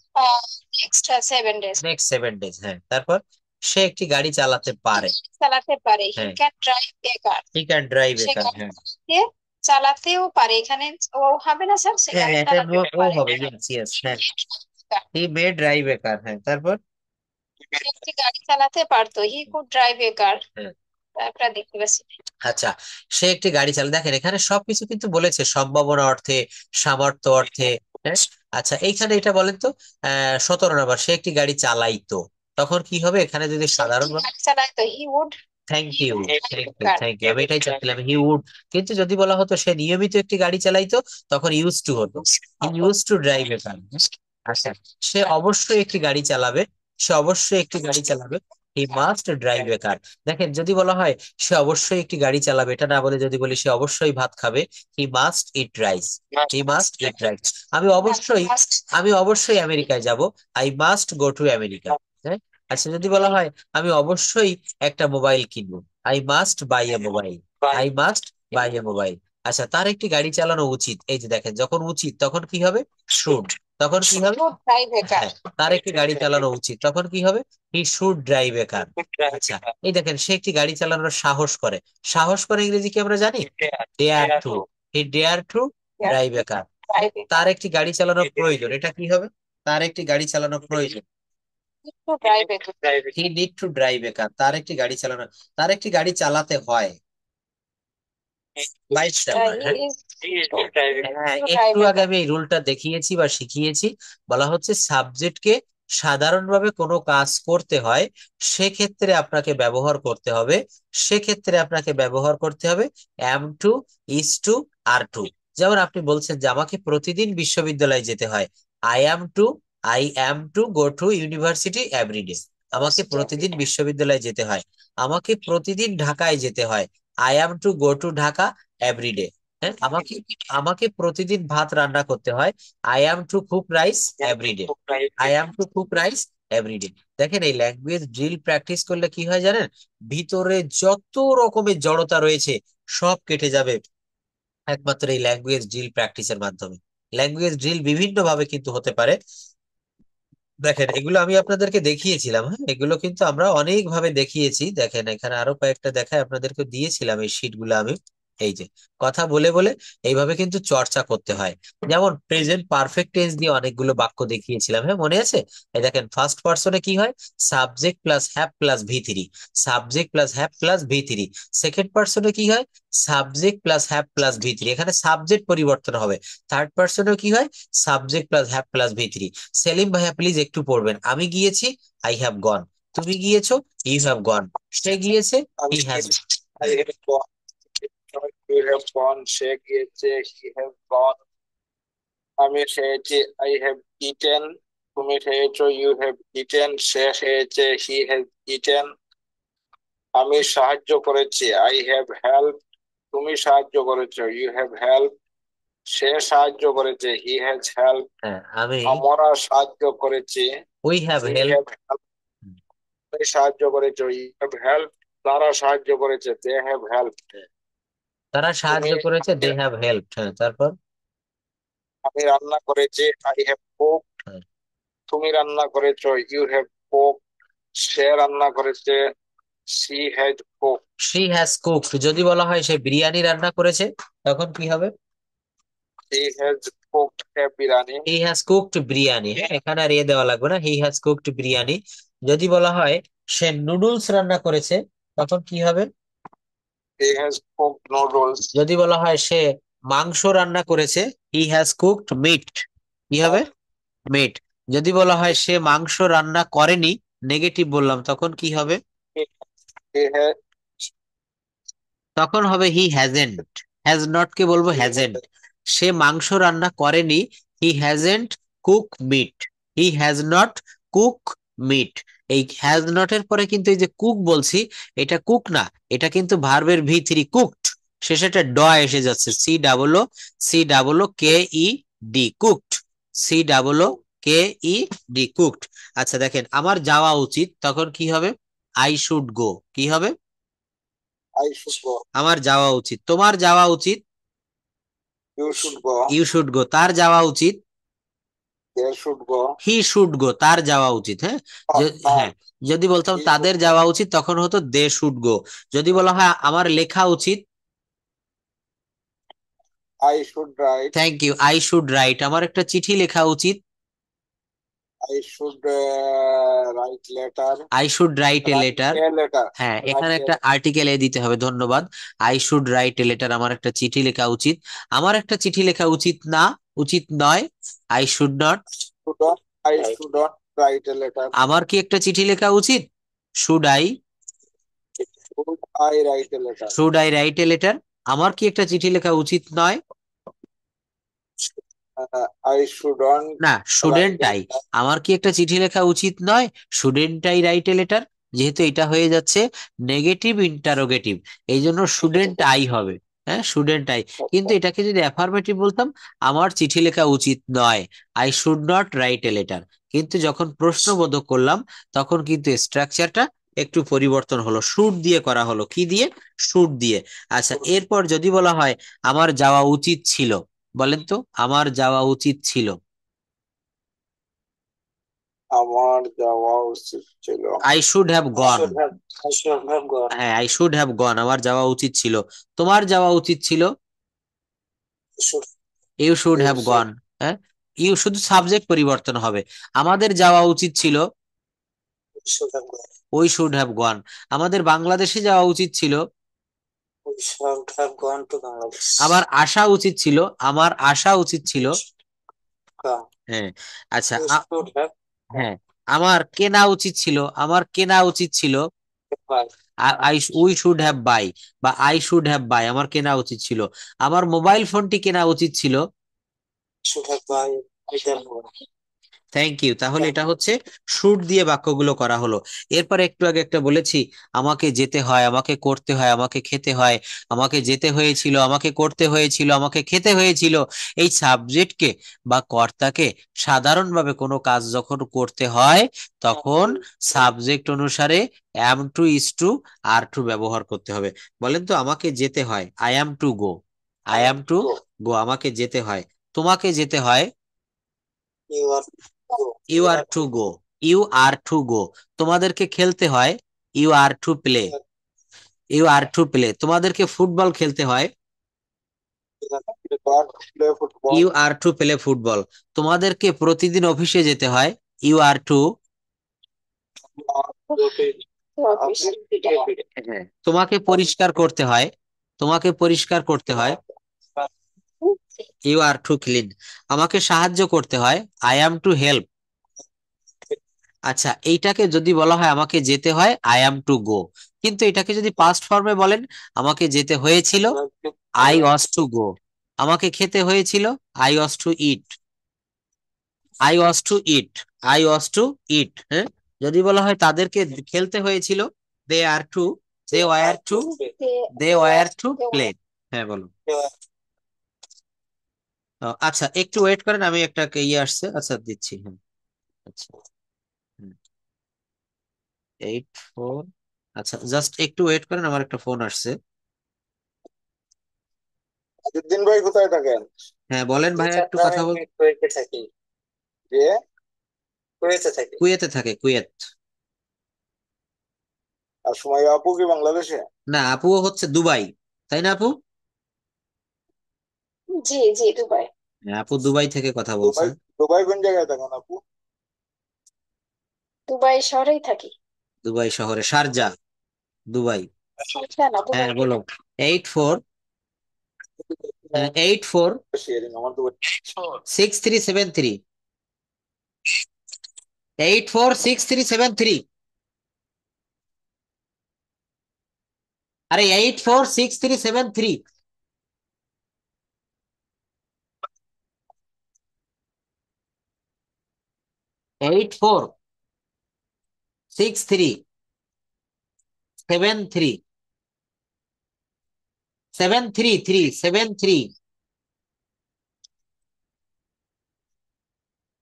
নেক্সট 7 days। নেক্সট 7 days, হ্যাঁ। তারপর সে একটি গাড়ি চালাতে পারে। চালাতে পারে, হি হ্যাঁ, can drive a car. He can drive a সে কার, গাড়ি হ্যাঁ। চালাতেও পারে, এখানে ও হবে না স্যার, সে হ্যাঁ, গাড়ি হ্যাঁ, এটা চালাতেও ও পারে। হবে, ইয়েস ইয়েস, হ্যাঁ। হি মে ড্রাইভ এ কার, হ্যাঁ। তারপর সে একটি গাড়ি চালাতে পারতো, he could drive a car. হ্যাঁ, তারপরে দেখতে পাচ্ছি। আচ্ছা, সে একটি গাড়ি চালায়। দেখেন এখানে সবকিছু কিন্তু বলেছে সম্ভাবনা অর্থে, সামর্থ্য অর্থে, হ্যাঁ। আচ্ছা, এইখানে এটা বলেন তো, 17 নম্বর, সে একটি গাড়ি চালাইতো। তখন কি হবে? এখানে যদি সে সাধারণ, একটি গাড়ি চালাতো, he would thank he you, would drive thank a you, car. Thank you, আমি এটাই চাচ্ছিলাম, হি উড। কিন্তু যদি বলা হতো সে নিয়মিত একটি গাড়ি চালাইতো, তখন ইউজ টু হতো, হি ইউজ টু ড্রাইভ এ কার। আচ্ছা, সে অবশ্যই একটি গাড়ি চালাবে। সে অবশ্যই একটি গাড়ি চালাবে। হি মাস্ট ড্রাইভ এ কার। দেখেন যদি বলা হয় সে অবশ্যই একটি গাড়ি চালাবে, এটা না বলে যদি বলি সে অবশ্যই ভাত খাবে, he must eat rice. He must eat rice. আমি অবশ্যই, আমি অবশ্যই আমেরিকায় যাব, I must go to America. হ্যাঁ। আচ্ছা, যদি বলা হয় আমি অবশ্যই একটা মোবাইল কিনবো, I must by A mobile. I must by A mobile. আচ্ছা, তার একটি গাড়ি চালানো উচিত। এই যে দেখেন, যখন উচিত তখন কি হবে? শুড। তখন কি হবে? Drive a car. হ্যাঁ, তার একটি গাড়ি চালানো উচিত, তখন কি হবে? হি শুড ড্রাইভ এ কার। আচ্ছা, এই দেখেন সে একটি গাড়ি চালানোর সাহস করে। সাহস করে ইংরেজি কি আমরা জানি? Dare to. He dare to drive a car. Drive a তার কার। একটি গাড়ি চালানোর প্রয়োজন, এটা কি হবে? তার একটি গাড়ি চালানো প্রয়োজন। To drive a car. He need to drive a car. তার একটি গাড়ি চালানো, তার একটি গাড়ি চালাতে হয়। বাইশ নাম্বার, হ্যাঁ। হি ইজ টু হ্যাঁ, ড্রাইভ একটু এ আগে কার। আমি এই রুলটা দেখিয়েছি বা শিখিয়েছি। বলা হচ্ছে সাবজেক্টকে সাধারণভাবে কোনো কাজ করতে হয়, সেক্ষেত্রে আপনাকে ব্যবহার করতে হবে, সেক্ষেত্রে আপনাকে ব্যবহার করতে হবে am to, is to, are to. যেমন আপনি বলছেন যে আমাকে প্রতিদিন বিশ্ববিদ্যালয়ে যেতে হয়, I am to, I am to go to university everyday. আমাকে প্রতিদিন বিশ্ববিদ্যালয়ে যেতে হয়। আমাকে প্রতিদিন ঢাকায় যেতে হয়, I am to go to Dhaka everyday. হ্যাঁ, আমাকে আমাকে প্রতিদিন ভাত রান্না করতে হয়, I am to cook rice everyday. I am to cook rice everyday. দেখেন এই ল্যাঙ্গুয়েজ ড্রিল প্র্যাকটিস করলে কি হয় জানেন? ভিতরে যত রকমের জড়তা রয়েছে সব কেটে যাবে একমাত্র এই ল্যাঙ্গুয়েজ ড্রিল প্র্যাকটিসের মাধ্যমে। ল্যাঙ্গুয়েজ ড্রিল বিভিন্ন ভাবে কিন্তু হতে পারে। দেখেন এগুলো আমি আপনাদেরকে দেখিয়েছিলাম, হ্যাঁ, এগুলো কিন্তু আমরা অনেক ভাবে দেখিয়েছি। দেখেন এখানে আরো কয়েকটা দেখায় আপনাদেরকে দিয়েছিলাম এই শীট গুলো আমি। এই যে কথা বলে বলে এইভাবে কিন্তু চর্চা করতে হয়। যেমন প্রেজেন্ট পারফেক্ট টেন্স দিয়ে অনেকগুলো বাক্য দেখিয়েছিলাম, হ্যাঁ, মনে আছে? এই দেখেন ফার্স্ট পার্সনে কি হয়? Subject plus have plus V three. Subject plus have plus V three. Second পার্সনে কি হয়? Subject plus have plus V three. এখানে সাবজেক্ট পরিবর্তন হবে। থার্ড পার্সনেও কি হয়? Subject plus have plus V three. Selim ভাইয়া প্লিজ একটু পড়বেন। আমি গিয়েছি, আই হ্যাভ গন। তুমি গিয়েছো, ইউ হ্যাভ গন। সে গিয়েছে, he has. I have gone. You have gone. সে গিয়েছে, he has gone. আমি খেয়েছি, I have eaten. তুমি খেয়েছো, you have eaten. সে খেয়েছে, he has eaten. আমি সাহায্য করেছি, I have helped. তুমি সাহায্য করেছো, you have helped. সে সাহায্য করেছে, he has helped. হ্যাঁ, আমি, আমরা সাহায্য করেছি, we have we help. have helped. তুমি সাহায্য করেছো, you have helped. তারা সাহায্য করেছে, they have helped. তারা তুমি, সাহায্য করেছে, দে হ্যাভ হেল্প। হ্যাঁ, তারপর আমি রান্না করেছি, I have cooked. হ্যাঁ, তুমি রান্না করেছো, ইউ হ্যাভ কুক। সে রান্না করেছে, she has cook. She has cooked. যদি বলা হয় সে বিরিয়ানি রান্না করেছে, তখন কি হবে? She has cooked A biryani. He has cooked biryani. হ্যাঁ, এখানে আর দেওয়া লাগবে না, হি হ্যাজ কুকড বিরিয়ানি। যদি বলা হয় সে নুডলস রান্না করেছে, তখন কি হবে? He has cooked noodles. যদি বলা হয় সে মাংস রান্না করেছে, হি হ্যাজ কুকড মিট। কি হবে? মিট। যদি বলা হয় সে মাংস রান্না করেনি, নেগেটিভ বললাম, তখন কি হবে? হি হ্যাজ তখন হবে হি হ্যাজেন্ট। হ্যাজ নট কে বলবো হ্যাজেন্ট। সে মাংস রান্না করেনি, he hasn't cook meat. He has not cook meat. এই হ্যাজ নট এর পরে কিন্তু এই যে কুক বলছি, এটা কুক না, এটা কিন্তু ভার্বের ভি3 কুকড। শেষে একটা ড এসে যাচ্ছে, COO KE D cooked. COO KED cooked. আচ্ছা দেখেন, আমার যাওয়া উচিত, তখন কি হবে? I should go. কি হবে? I should go. আমার যাওয়া উচিত। তোমার যাওয়া উচিত, you should go. You should go. তার যাওয়া উচিত, they should go. He should go. তার যাওয়া উচিত। হ্যাঁ, হ্যাঁ, যদি বলতাম হি শুড তাদের যাওয়া উচিত, তখন হতো দে শুড গো। যদি বলা হয় আমার লেখা উচিত, I should write. Thank you, I should write. আমার একটা চিঠি লেখা উচিত, I should write letter. I should write a write letter. A letter. হ্যাঁ, এখানে রাইট এ একটা আর্টিকেল এ দিতে হবে, ধন্যবাদ। I should write a letter, আমার একটা চিঠি লেখা উচিত। আমার একটা চিঠি লেখা উচিত না, উচিত নয়, I should not. Should. I should not right a letter. আমার কি একটা চিঠি লেখা উচিত? Should I, should I right a letter. Should I right a letter. আমার কি একটা চিঠি লেখা উচিত নয়? আই শুডন্ট না, right shouldn't A I. Letter. আমার কি একটা চিঠি লেখা উচিত নয়? Shouldn't I right a letter. যেহেতু এটা হয়ে যাচ্ছে নেগেটিভ ইন্টারোগেটিভ, এই জন্য শুডেন্ট আই হবে। হ্যাঁ, শুডেন্ট আই। কিন্তু এটাকে যদি অ্যাফার্মেটিভ বলতাম, আমার চিঠি লেখা উচিত নয়, I should not right a letter. কিন্তু যখন প্রশ্নবোধক করলাম, তখন কিন্তু স্ট্রাকচারটা একটু পরিবর্তন হলো, শুড দিয়ে করা হলো। কি দিয়ে? শুড দিয়ে। আচ্ছা, এরপর যদি বলা হয় আমার যাওয়া উচিত ছিল, বলেন তো, আমার যাওয়া উচিত ছিল। আমার যাওয়া উচিত ছিল। I should have gone. I should have gone. হ্যাঁ, আই শুড হ্যাভ গন, আমার যাওয়া উচিত ছিল। তোমার যাওয়া উচিত ছিল, you should you have should. Gone. হ্যাঁ, ইউ শুধু সাবজেক্ট পরিবর্তন হবে। আমাদের যাওয়া উচিত ছিল, should have gone. We should have gone. আমাদের বাংলাদেশে যাওয়া উচিত ছিল, we should have gone two Bangladesh. আমার আসা উচিত ছিল, আমার আসা উচিত ছিল। কাম। হ্যাঁ। আচ্ছা, ইউ শুড হ্যাভ হ্যাঁ, আমার কেনা উচিত ছিল, আমার কেনা উচিত ছিল। Buy. I we should have buy, বা আই শুড হ্যাভ বাই, আমার কেনা উচিত ছিল। আমার মোবাইল ফোনটি কেনা উচিত ছিল। Should have buy. I have gone. Thank you. তাহলে এটা হচ্ছে শুড দিয়ে বাক্যগুলো করা হলো। এরপর একটু আগে একটা বলেছি, আমাকে যেতে হয়, আমাকে করতে হয়, আমাকে খেতে হয়। আমাকে যেতে হয়েছিল, আমাকে করতে হয়েছিল, আমাকে খেতে হয়েছিল। এই সাবজেক্টকে বা কর্তাকে সাধারণভাবে কোনো কাজ যখন করতে হয়, তখন সাবজেক্ট অনুসারে am to, is to, are to ব্যবহার করতে হবে। বলেন তো, আমাকে যেতে হয়, I am to go. I am to go, আমাকে যেতে হয়। তোমাকে যেতে হয়, you are go. You are to go. You are to go. তোমাদেরকে খেলতে হয়, you are to play. You are to play. তোমাদেরকে ফুটবল খেলতে হয়, play football. You are to play football. তোমাদেরকে প্রতিদিন অফিসে যেতে হয়, ইউ আর টু। তোমাকে পরিষ্কার করতে হয়, তোমাকে পরিষ্কার করতে হয়, ইউ আর টু ক্লিন। আমাকে সাহায্য করতে হয়, আই অ্যাম টু হেল্প। আচ্ছা, এইটাকে যদি বলা হয় আমাকে যেতে হয়, আই অ্যাম টু গো। কিন্তু এটাকে যদি পাস্ট ফর্মে বলেন, আমাকে যেতে হয়েছিল, আই ওয়াজ টু গো। আমাকে খেতে হয়েছিল, I was to eat. I was to eat, I was to eat. হ্যাঁ, যদি বলা হয় তাদেরকে খেলতে হয়েছিল, they are to, they were to, they were to play. হ্যাঁ, বলো। আচ্ছা, একটু ওয়েট করেন, আমি একটা ইয়ে আসছে, আচ্ছা দিচ্ছি। হ্যাঁ, আচ্ছা, 8 4। আচ্ছা, জাস্ট একটু ওয়েট করেন, আমার একটা ফোন আসছে। দিন ভাই কোথায় থাকেন? হ্যাঁ, বলেন ভাইয়া, একটু কথা বল। আমি কুয়েটে থাকি। যে কুয়েতে থাকে, কুয়েত। আর সময় আপু কি বাংলাদেশে? না, আপুও হচ্ছে দুবাই, তাই না আপু? জি জি, দুবাই। হ্যাঁ, আপু দুবাই থেকে কথা বলছে। দুবাই, দুবাই কোন জায়গায় থাকেন আপু? দুবাই শহরেই থাকি। দুবাই শহরে, শারজা, দুবাই। না না, হ্যাঁ দুবাই। বলো। 84, 84 শেয়ারিং আমার দুবাই। 6373, 846373। আরে 846373। 846373, 73373।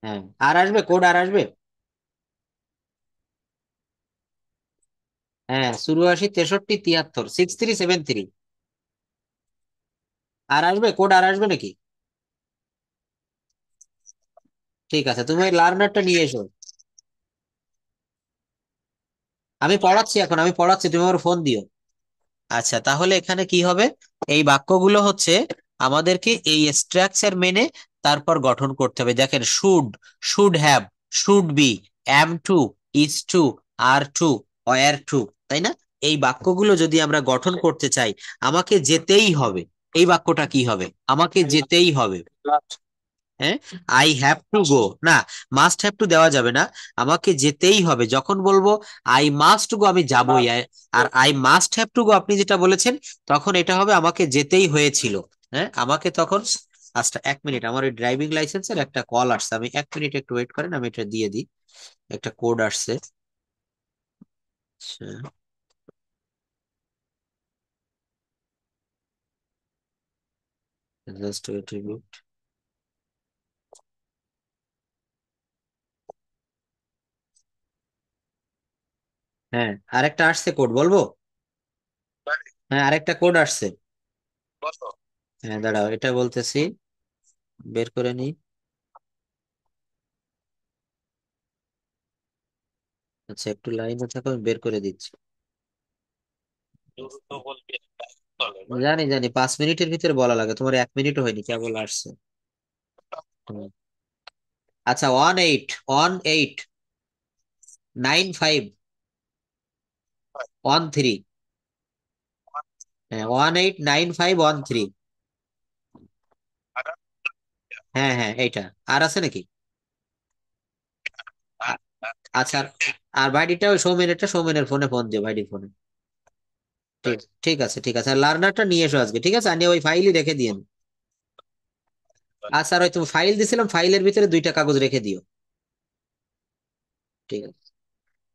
হ্যাঁ, আর আসবে কোড, আর আসবে। হ্যাঁ, 84 63 73, 6373। আর আসবে কোড, আর আসবে নাকি? ঠিক আছে, তুমি ওই লার্নারটা নিয়ে এসো। আমি পড়াচ্ছি এখন, আমি পড়াচ্ছি, তুমি আমার ফোন দিও। আচ্ছা, তাহলে এখানে কি হবে? এই বাক্যগুলো হচ্ছে আমাদেরকে এই স্ট্রাকচার মেনে তারপর গঠন করতে হবে। দেখেন, should, should have, should be, am to, is to, are to, were to, তাই না? এই বাক্যগুলো যদি আমরা গঠন করতে চাই, আমাকে যেতেই হবে। এই বাক্যটা কি হবে? আমাকে যেতেই হবে। হ্যাঁ, আই হ্যাভ টু গো, না, মাস্ট হ্যাভ টু দেওয়া যাবে না। আমাকে যেতেই হবে। যখন বলবো আই মাস্ট গো, আমি যাবই। আর I must have to go আপনি যেটা বলেছেন, তখন এটা হবে আমাকে যেতেই হয়েছিল। হ্যাঁ, আমাকে তখন। আচ্ছা, 1 মিনিট, আমার ওই ড্রাইভিং লাইসেন্সের একটা কল আসছে, আমি 1 মিনিট একটু ওয়েট করেন, আমি এটা দিয়ে দিই। একটা কোড আসছে। আচ্ছা, জাস্ট ওয়েট a bit। হ্যাঁ, আরেকটা আসছে কোড, বলবো? হ্যাঁ, আরেকটা কোড আসছে। হ্যাঁ, দাঁড়াও, এটা বলতেছি, বের করে নি। আচ্ছা, একটু লাইনে থাকো, আমি বের করে দিচ্ছি। জানি জানি, 5 মিনিটের ভিতরে বলা লাগে, তোমার 1 মিনিটও হয়নি, কেবল আসছে। হুম। আচ্ছা, 189513। হ্যাঁ, 189513। হ্যাঁ হ্যাঁ, এইটা। আর আছে নাকি? আ- আচ্ছা, আর ভাইডিটা ওই সৌমেনেরটা, সৌমেনের ফোনে ফোন দিও, ভাইডির ফোনে। ঠিক, ঠিক আছে, ঠিক আছে, আর লার্নারটা নিয়ে এসো আজকে, ঠিক আছে, আর নিয়ে ওই ফাইলই রেখে দিয়েন। আচ্ছা, আর ওই তুমি ফাইল দিছিলাম, ফাইলের ভিতরে 2টা কাগজ রেখে দিও। ঠিক আছে।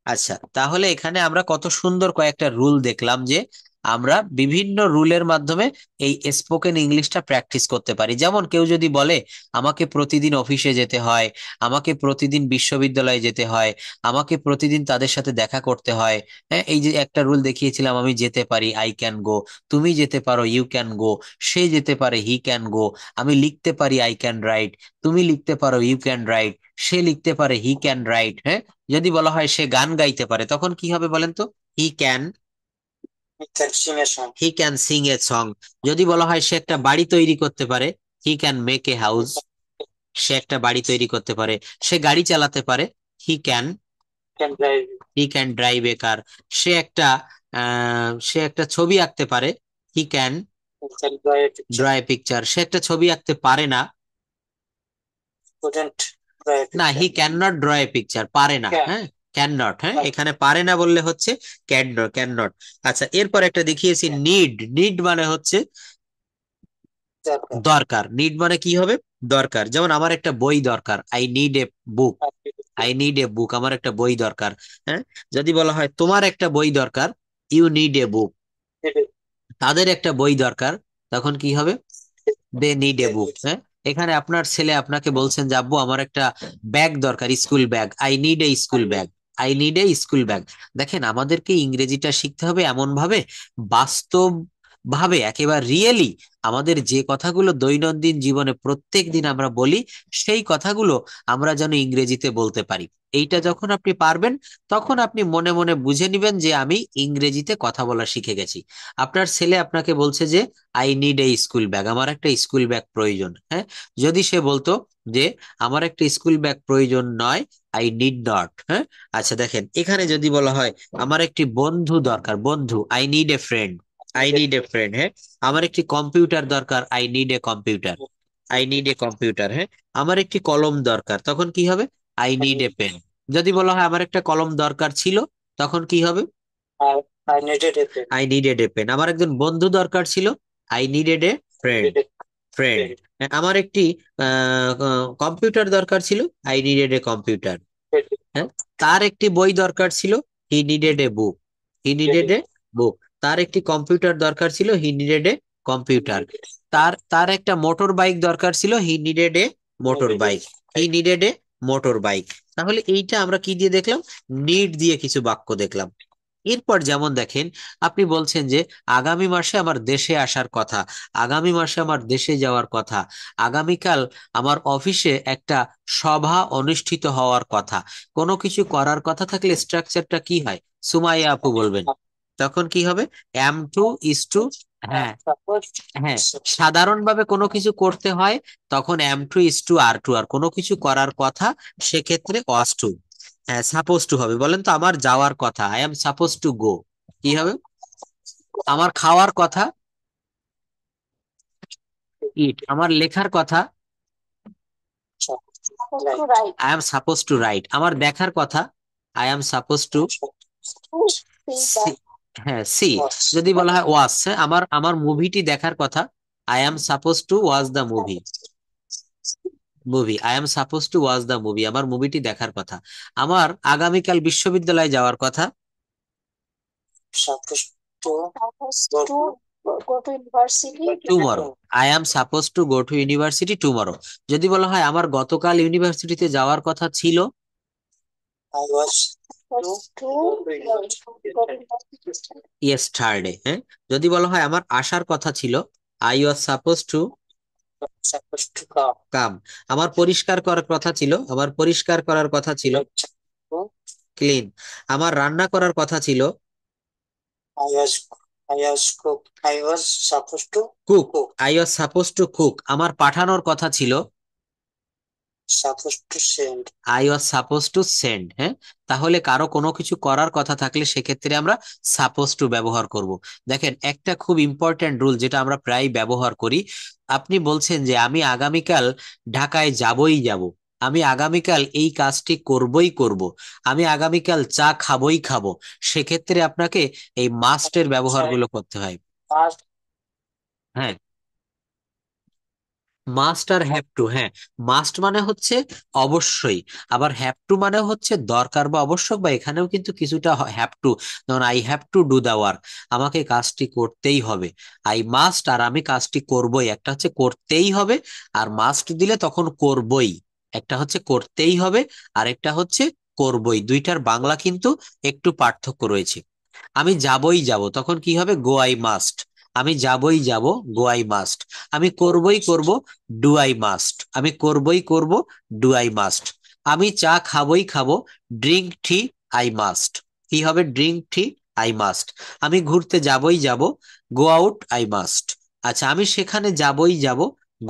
আচ্ছা, তাহলে এখানে আমরা কত সুন্দর কয়েকটা রুল দেখলাম যে আমরা বিভিন্ন রুলের মাধ্যমে এই স্পোকেন ইংলিশটা প্র্যাকটিস করতে পারি। যেমন কেউ যদি বলে আমাকে প্রতিদিন অফিসে যেতে হয়, আমাকে প্রতিদিন বিশ্ববিদ্যালয়ে যেতে হয়, আমাকে প্রতিদিন তাদের সাথে দেখা করতে হয়। হ্যাঁ, এই যে একটা রুল দেখিয়েছিলাম, আমি যেতে পারি, আই ক্যান গো, তুমি যেতে পারো, ইউ ক্যান গো, সে যেতে পারে, হি ক্যান গো, আমি লিখতে পারি, আই ক্যান রাইট, তুমি লিখতে পারো, ইউ ক্যান রাইট, সে লিখতে পারে, হি ক্যান রাইট। হ্যাঁ, যদি বলা হয় সে গান গাইতে পারে, তখন কি হবে বলেন তো? He can, he can sing a song. যদি বলা হয় সে একটা বাড়ি তৈরি করতে পারে, he can make a house, সে একটা বাড়ি তৈরি করতে পারে। সে গাড়ি চালাতে পারে, he can, he can drive a car. সে একটা সে একটা ছবি আঁকতে পারে, he can draw a picture. সে একটা ছবি আঁকতে পারে না, না, he can not draw a picture, পারে না। হ্যাঁ, ক্যান নট, হ্যাঁ, এখানে পারে না বললে হচ্ছে ক্যান নট, ক্যান নট। আচ্ছা, এরপর একটা দেখিয়েছি নিড। নিড মানে হচ্ছে দরকার। নিড মানে কি হবে? দরকার। যেমন আমার একটা বই দরকার, I need a book, I need a book, আমার একটা বই দরকার। হ্যাঁ, যদি বলা হয় তোমার একটা বই দরকার, ইউ নিড এ বুক, তাদের একটা বই দরকার, তখন কি হবে? দে নিড এ বুক। হ্যাঁ, এখানে আপনার ছেলে আপনাকে বলছেন যে আব্বু আমার একটা ব্যাগ দরকার, school bag, I need A school bag, I need A school bag. দেখেন, আমাদেরকে ইংরেজিটা শিখতে হবে এমন ভাবে, বাস্তব ভাবে একেবারে রিয়েলি আমাদের যে কথাগুলো দৈনন্দিন জীবনে প্রত্যেক দিন আমরা বলি সেই কথাগুলো আমরা যেন ইংরেজিতে বলতে পারি। এইটা যখন আপনি পারবেন তখন আপনি মনে মনে বুঝে নিবেন যে আমি ইংরেজিতে কথা বলা শিখে গেছি। আপনার ছেলে আপনাকে বলছে যে I need A school bag, আমার একটা স্কুল ব্যাগ প্রয়োজন। হ্যাঁ, যদি সে বলতো যে আমার একটা স্কুল ব্যাগ প্রয়োজন নয়, আই নিড নট। হ্যাঁ, আচ্ছা দেখেন এখানে যদি বলা হয় আমার একটি বন্ধু দরকার, বন্ধু, I need a friend, I need a friend. হ্যাঁ, আমার একটি কম্পিউটার দরকার, I need a computer, I need a computer. হ্যাঁ, আমার একটি কলম দরকার, তখন কি হবে? I need a pen. যদি বলা হয় আমার একটা কলম দরকার ছিল, তখন কি হবে? I needed a pen. I needed a pen. আমার একজন বন্ধু দরকার ছিল, I needed a friend, Needed a friend. pen. আমার একটি কম্পিউটার দরকার ছিল, আই নিডেড এ কম্পিউটার। হ্যাঁ, তার একটি বই দরকার ছিল, হি নিডেড এ বুক, হি নিডেড এ বুক। তার একটি কম্পিউটার দরকার ছিল, হি নিডেড এ কম্পিউটার। তার তার একটা মোটর বাইক দরকার ছিল, হি নিডেড এ মোটর বাইক, হি নিডেড এ মোটর বাইক। তাহলে এইটা আমরা কি দিয়ে দেখলাম? নিড দিয়ে কিছু বাক্য দেখলাম। এরপর যেমন দেখেন, আপনি বলছেন যে আগামী মাসে আমার দেশে আসার কথা, আগামী মাসে আমার দেশে যাওয়ার কথা, আগামীকাল আমার অফিসে একটা সভা অনুষ্ঠিত হওয়ার কথা। কোনো কিছু করার কথা থাকলে স্ট্রাকচারটা কি হয়? সুমাইয়া আপু বলবেন। তখন কি হবে? Am to, is to. হ্যাঁ, Suppose হ্যাঁ, সাধারণভাবে কোনো কিছু করতে হয় তখন am to, is to, are to. আর কোনো কিছু করার কথা সেক্ষেত্রে ওয়াজ টু। হ্যাঁ, সাপোজ টু হবে। বলেন তো, আমার যাওয়ার কথা, I am suppose to go, কি হবে? আমার খাওয়ার কথা, ইট। আমার লেখার কথা, To write. I am suppose two right. আমার দেখার কথা, I am suppose two To see that. হ্যাঁ সি। যদি বলা হয় ওয়াচ, আমার আমার মুভিটি দেখার কথা, I am suppose to watch the movie, movie, I am suppose to watch the movie. আমার মুভিটি দেখার কথা। আমার আগামীকাল বিশ্ববিদ্যালয়ে যাওয়ার কথা, supposed to Suppose to go to university. Tomorrow, I am suppose to go to university tomorrow. যদি বলা হয় আমার গতকাল ইউনিভার্সিটিতে যাওয়ার কথা ছিল, I was Suppose to go to university. Yesterday. হ্যাঁ, যদি বলা হয় আমার আসার কথা ছিল, I was suppose two supposed to come. কাম। আমার পরিষ্কার করার কথা ছিল, আমার পরিষ্কার করার কথা ছিল, To ক্লিন। আমার রান্না করার কথা ছিল, I was I was cook. I was supposed to cook, cook. I was suppose to cook. আমার পাঠানোর কথা ছিল, Supposed to send. I was suppose to send. হ্যাঁ, তাহলে কারো কোনো কিছু করার কথা থাকলে সেক্ষেত্রে আমরা সাপোজ টু ব্যবহার করব। দেখেন একটা খুব ইম্পর্ট্যান্ট রুল যেটা আমরা প্রায় ব্যবহার করি। আপনি বলছেন যে আমি আগামীকাল ঢাকায় যাবই যাব, আমি আগামীকাল এই কাজটি করবই করব, আমি আগামীকাল চা খাবই খাবো। সেক্ষেত্রে আপনাকে এই মাস্টের ব্যবহারগুলো করতে হয়। Must হ্যাঁ, মাস্ট আর হ্যাভ টু। হ্যাঁ, মাস্ট মানে হচ্ছে অবশ্যই, আবার হ্যাভ টু মানে হচ্ছে দরকার বা আবশ্যক, বা এখানেও কিন্তু কিছুটা হ্যাভ টু। যেমন I have to do the work, আমাকে কাজটি করতেই হবে। আই মাস্ট, আর আমি কাজটি করবই। একটা হচ্ছে করতেই হবে, আর মাস্ট দিলে তখন করবই। একটা হচ্ছে করতেই হবে, আর একটা হচ্ছে করবই। দুইটার বাংলা কিন্তু একটু পার্থক্য রয়েছে। আমি যাবই যাব, তখন কি হবে? গো আই মাস্ট। আমি যাবই যাব, গো আই মাস্ট। আমি করবই করব, ডু আই মাস্ট। আমি করবই করব, ডু আই মাস্ট। আমি চা খাবই খাবো, ড্রিঙ্ক টি আই মাস্ট। কি হবে? Drink T I must. আমি ঘুরতে যাবই যাব, গো আউট আই মাস্ট। আচ্ছা, আমি সেখানে যাবই যাব,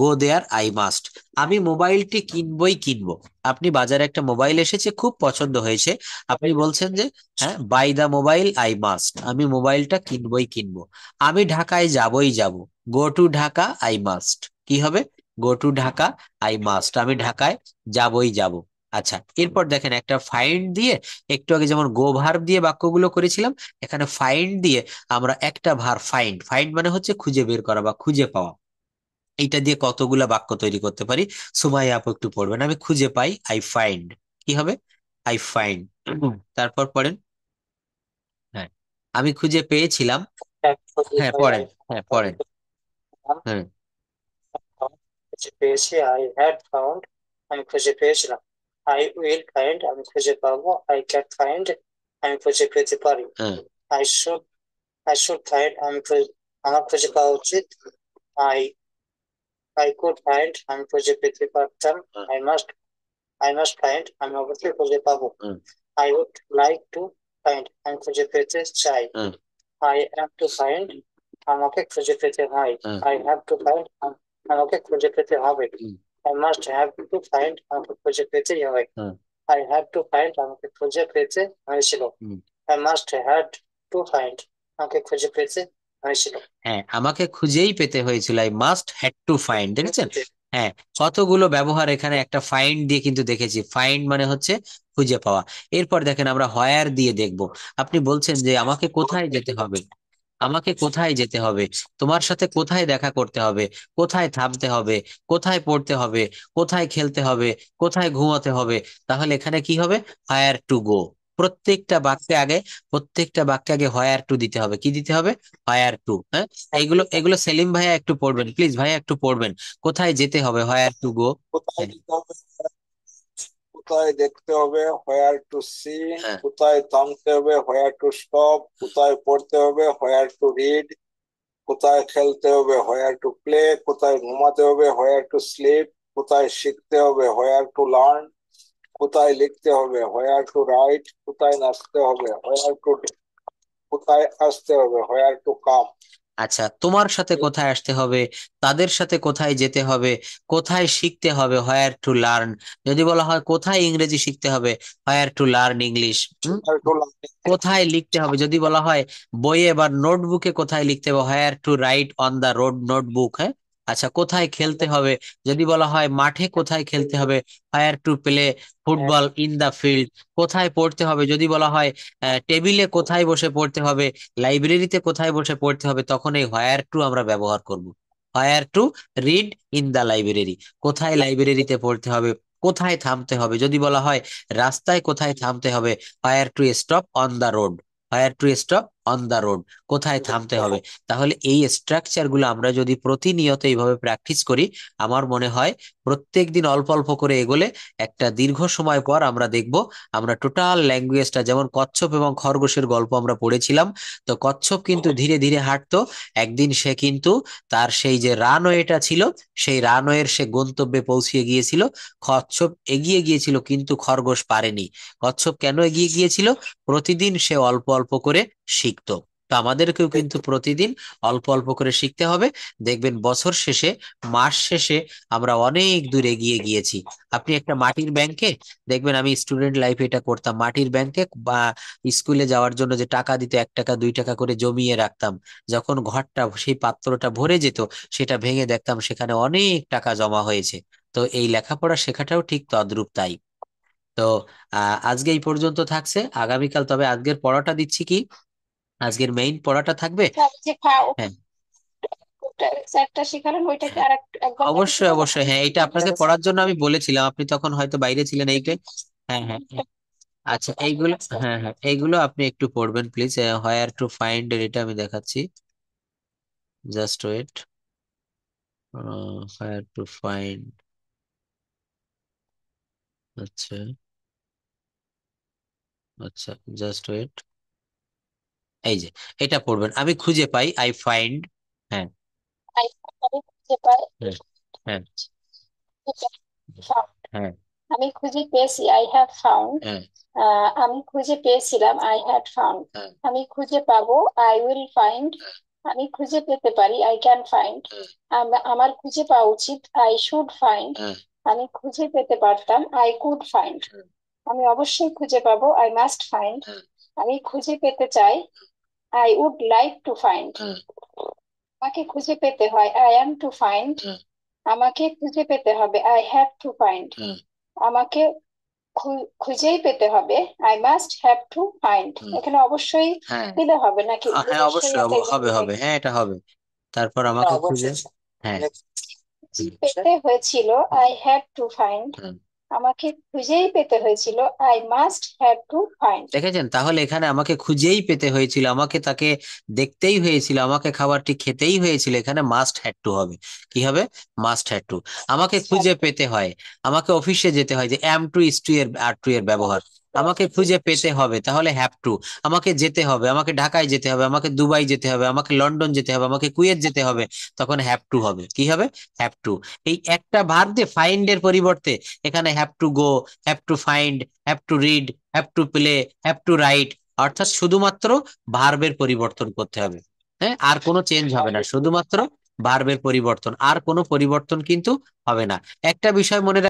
গো দেয়ার আই মাস্ট। আমি মোবাইলটি কিনবই কিনবো। আপনি বাজারে একটা মোবাইল এসেছে, খুব পছন্দ হয়েছে, আপনি বলছেন যে হ্যাঁ, buy the mobile I must, আমি মোবাইলটা কিনবই কিনবো। আমি ঢাকায় যাবই যাব, go to Dhaka I must. কি হবে? Go to Dhaka I must, আমি ঢাকায় যাবই যাব। আচ্ছা, এরপর দেখেন একটা ফাইন্ড দিয়ে, একটু আগে যেমন গো ভার্ব দিয়ে বাক্যগুলো করেছিলাম, এখানে ফাইন্ড দিয়ে আমরা একটা ভার্ব, ফাইন্ড, ফাইন্ড মানে হচ্ছে খুঁজে বের করা বা খুঁজে পাওয়া। এইটা দিয়ে কতগুলা বাক্য তৈরি করতে পারি। সুমাইয়া আপু একটু পড়বেন। আমি খুঁজে পাই, আই ফাইন্ড। কি হবে? I find. তারপর পড়েন। হ্যাঁ, আমি খুঁজে পেয়েছিলাম। have to be হ্যাঁ by পড়েন, I. হ্যাঁ পড়েন। হ্যাঁ, খুঁজে পেয়েছি I had found. আমি খুঁজে পেয়েছিলাম। I will find. আমি খুঁজে পাবো। I can find. আমি খুঁজে পেতে পারি। হ্যাঁ, I should I should find. আমি আমার খুঁজে পাওয়া উচিত। আই আই কুড ফাইন্ড, আমি খুঁজে পেতে পারতাম। আই মাস্ট ফাইন্ড, আমি অবশ্যই খুঁজে পাবো। I would like to find, আমি খুঁজে পেতে চাই। আই হ্যাভ টু ফাইন্ড, আমাকে খুঁজে পেতে হয়। আই হ্যাভ টু ফাইন্ড, আমাকে খুঁজে পেতে হবে। I must have two find, আমাকে খুঁজে পেতেই হবে। আই হ্যাভ টু ফাইন্ড, আমাকে খুঁজে পেতে হয়েছিল। I must have two find, আমাকে খুঁজে পেতে হয়েছিল। হ্যাঁ, আমাকে খুঁজেই পেতে হয়েছিল, I must had to find. দেখেছেন? হ্যাঁ, কতগুলো ব্যবহার এখানে একটা ফাইন্ড দিয়ে কিন্তু দেখেছি। ফাইন্ড মানে হচ্ছে খুঁজে পাওয়া। এরপর দেখেন আমরা হোয়ার দিয়ে দেখব। আপনি বলছেন যে আমাকে কোথায় যেতে হবে, আমাকে কোথায় যেতে হবে, তোমার সাথে কোথায় দেখা করতে হবে, কোথায় থামতে হবে, কোথায় পড়তে হবে, কোথায় খেলতে হবে, কোথায় ঘুমাতে হবে। তাহলে এখানে কি হবে? Where to go. প্রত্যেকটা বাক্যে আগে হোয়ার টু দিতে হবে। কি দিতে হবে? Where two. হ্যাঁ, এইগুলো এগুলো সেলিম ভাইয়া একটু পড়বেন প্লিজ, ভাইয়া একটু পড়বেন। কোথায় যেতে হবে? Where to go. কোথায় যেতে হবে, কোথায় দেখতে হবে, হোয়ার টু সি। হ্যাঁ, কোথায় থামতে হবে, হোয়ার টু স্টপ। কোথায় পড়তে হবে, হোয়ার টু রিড। কোথায় খেলতে হবে, হোয়ার টু প্লে। কোথায় ঘুমাতে হবে, হোয়ার টু স্লিপ। কোথায় শিখতে হবে, হোয়ার টু লার্ন। কোথায় লিখতে হবে, হোয়ার টু রাইট। কোথায় নাচতে হবে, হোয়ার টু। কোথায় আসতে হবে, হোয়ার টু কাম। আচ্ছা, তোমার সাথে কোথায় আসতে হবে, তাদের সাথে কোথায় যেতে হবে, কোথায় শিখতে হবে, হোয়ার টু লার্ন। যদি বলা হয় কোথায় ইংরেজি শিখতে হবে, where to learn English. Where to learn. কোথায় লিখতে হবে, যদি বলা হয় বইয়ে বা নোটবুকে কোথায় লিখতে হবে, where to write on the road notebook. হ্যাঁ, আচ্ছা, কোথায় খেলতে হবে, যদি বলা হয় মাঠে কোথায় খেলতে হবে, where to play football in the field. কোথায় পড়তে হবে, যদি বলা হয় টেবিলে কোথায় বসে পড়তে হবে, লাইব্রেরিতে কোথায় বসে পড়তে হবে, তখন এই হোয়ার টু আমরা ব্যবহার করব। Where to read in the library, কোথায় লাইব্রেরিতে পড়তে হবে। কোথায় থামতে হবে, যদি বলা হয় রাস্তায় কোথায় থামতে হবে, where to stop on the road. Where to stop on the road, কোথায় থামতে হবে। তাহলে এই স্ট্রাকচার গুলো আমরা যদি প্রতিনিয়ত এইভাবে প্র্যাকটিস করি, আমার মনে হয় প্রত্যেক দিন অল্প অল্প করে এগোলে একটা দীর্ঘ সময় পর আমরা দেখব আমরা টোটাল ল্যাঙ্গুয়েজটা, যেমন কচ্ছপ এবং খরগোশের গল্প আমরা পড়েছিলাম, তো কচ্ছপ কিন্তু ধীরে ধীরে হাঁটতো। একদিন সে কিন্তু তার সেই যে রানওয়েটা ছিল, সেই রানওয়ের সে গন্তব্যে পৌঁছিয়ে গিয়েছিল। কচ্ছপ এগিয়ে গিয়েছিল কিন্তু খরগোশ পারেনি। কচ্ছপ কেন এগিয়ে গিয়েছিল? প্রতিদিন সে অল্প অল্প করে শিখতো। তো আমাদেরকেও কিন্তু প্রতিদিন অল্প অল্প করে শিখতে হবে। দেখবেন বছর শেষে, মাস শেষে আমরা অনেক দূর এগিয়ে গিয়েছি। আপনি একটা মাটির ব্যাংকে দেখবেন, আমি স্টুডেন্ট লাইফে এটা করতাম, মাটির ব্যাংকে বা স্কুলে যাওয়ার জন্য যে টাকা দিত, 1 টাকা 2 টাকা করে জমিয়ে রাখতাম। যখন ঘরটা, সেই পাত্রটা ভরে যেত, সেটা ভেঙে দেখতাম সেখানে অনেক টাকা জমা হয়েছে। তো এই লেখাপড়া শেখাটাও ঠিক তদ্রূপ তাই। তো আজকে এই পর্যন্ত থাকছে। আগামীকাল তবে আজকের পড়াটা দিচ্ছি কি, আজকের মেইন পড়াটা থাকবে। স্যার যে হ্যাঁ, স্যারটা শিখালেন ওইটাকে আর একবার দেখে অবশ্যই শোনাবেন? অবশ্যই, হ্যাঁ, এটা আপনাকে পড়ার জন্য আমি বলেছিলাম, আপনি তখন হয়তো বাইরে ছিলেন এইটাই। হ্যাঁ হ্যাঁ হ্যাঁ। আচ্ছা, এইগুলো, হ্যাঁ হ্যাঁ, এইগুলো আপনি একটু পড়বেন প্লিজ। হোয়ার টু ফাইন্ড এর এটা আমি দেখাচ্ছি, just wait. Where to find, আচ্ছা আচ্ছা, জাস্ট ওয়েট। এই যে এটা পড়বেন, আমি খুঁজে পাই, আই ফাইন্ড। হ্যাঁ আমি খুঁজে পাই, হ্যাঁ হ্যাঁ found। হ্যাঁ আমি খুঁজে পেয়েছি, আই হ্যাভ ফাউন্ড। হ্যাঁ আমি খুঁজে পেয়েছিলাম, আই হ্যাড ফাউন্ড। হ্যাঁ আমি খুঁজে পাবো, আই উইল ফাইন্ড। আমি খুঁজে পেতে পারি, আই ক্যান ফাইন্ড। আমার খুঁজে পাওয়া উচিত, আই শুড ফাইন্ড। হ্যাঁ আমি খুঁজে পেতে পারতাম, আই কুড ফাইন্ড। আমি অবশ্যই খুঁজে পাবো, আই মাস্ট ফাইন্ড। আমি খুঁজে পেতে চাই, I would like to find. আমাকে খুঁজে পেতে হয়, আই অ্যাম টু ফাইন্ড। আমাকে খুঁজে পেতে হবে, আই হ্যাভ টু ফাইন্ড। আমাকে খুঁজেই পেতে হবে, I must have to find. এখানে অবশ্যই হ্যাঁ দিলে হবে নাকি? হ্যাঁ, অবশ্যই অবশ্যই একটা হবে example হবে, হ্যাঁ এটা হবে। তারপর হ্যাঁ, আমাকে খুঁজে, অবশ্যই। হ্যাঁ পেতে হয়েছিল, আই হ্যাড টু ফাইন্ড। হুম। আমাকে খুঁজেই পেতে হয়েছিল, I must have to find. দেখেছেন? তাহলে এখানে আমাকে খুঁজেই পেতে হয়েছিল, আমাকে তাকে দেখতেই হয়েছিল, আমাকে খাবারটি খেতেই হয়েছিল, এখানে মাস্ট হ্যাড টু হবে। কি হবে? Must had to. আমাকে খুঁজে পেতে হয়, আমাকে অফিসে যেতে হয়, যে অ্যাম টু ইস টু এর আর টু এর ব্যবহার। আমাকে খুঁজে পেতে হবে, তাহলে হ্যাভ টু। আমাকে যেতে হবে, আমাকে ঢাকায় যেতে হবে, আমাকে দুবাই যেতে হবে, আমাকে লন্ডন যেতে হবে, আমাকে কুয়েত যেতে হবে, তখন হ্যাভ টু হবে। কি হবে? Have to. এই একটা ভার্ব দিয়ে ফাইন্ড এর পরিবর্তে এখানে have to go, have to find, have to read, have to play, have to right, অর্থাৎ শুধুমাত্র ভার্বের পরিবর্তন করতে হবে। হ্যাঁ, আর কোনো চেঞ্জ হবে না, শুধুমাত্র ভার্বের পরিবর্তন, আর কোনো পরিবর্তন কিন্তু হবে না। একটা বিষয় মনে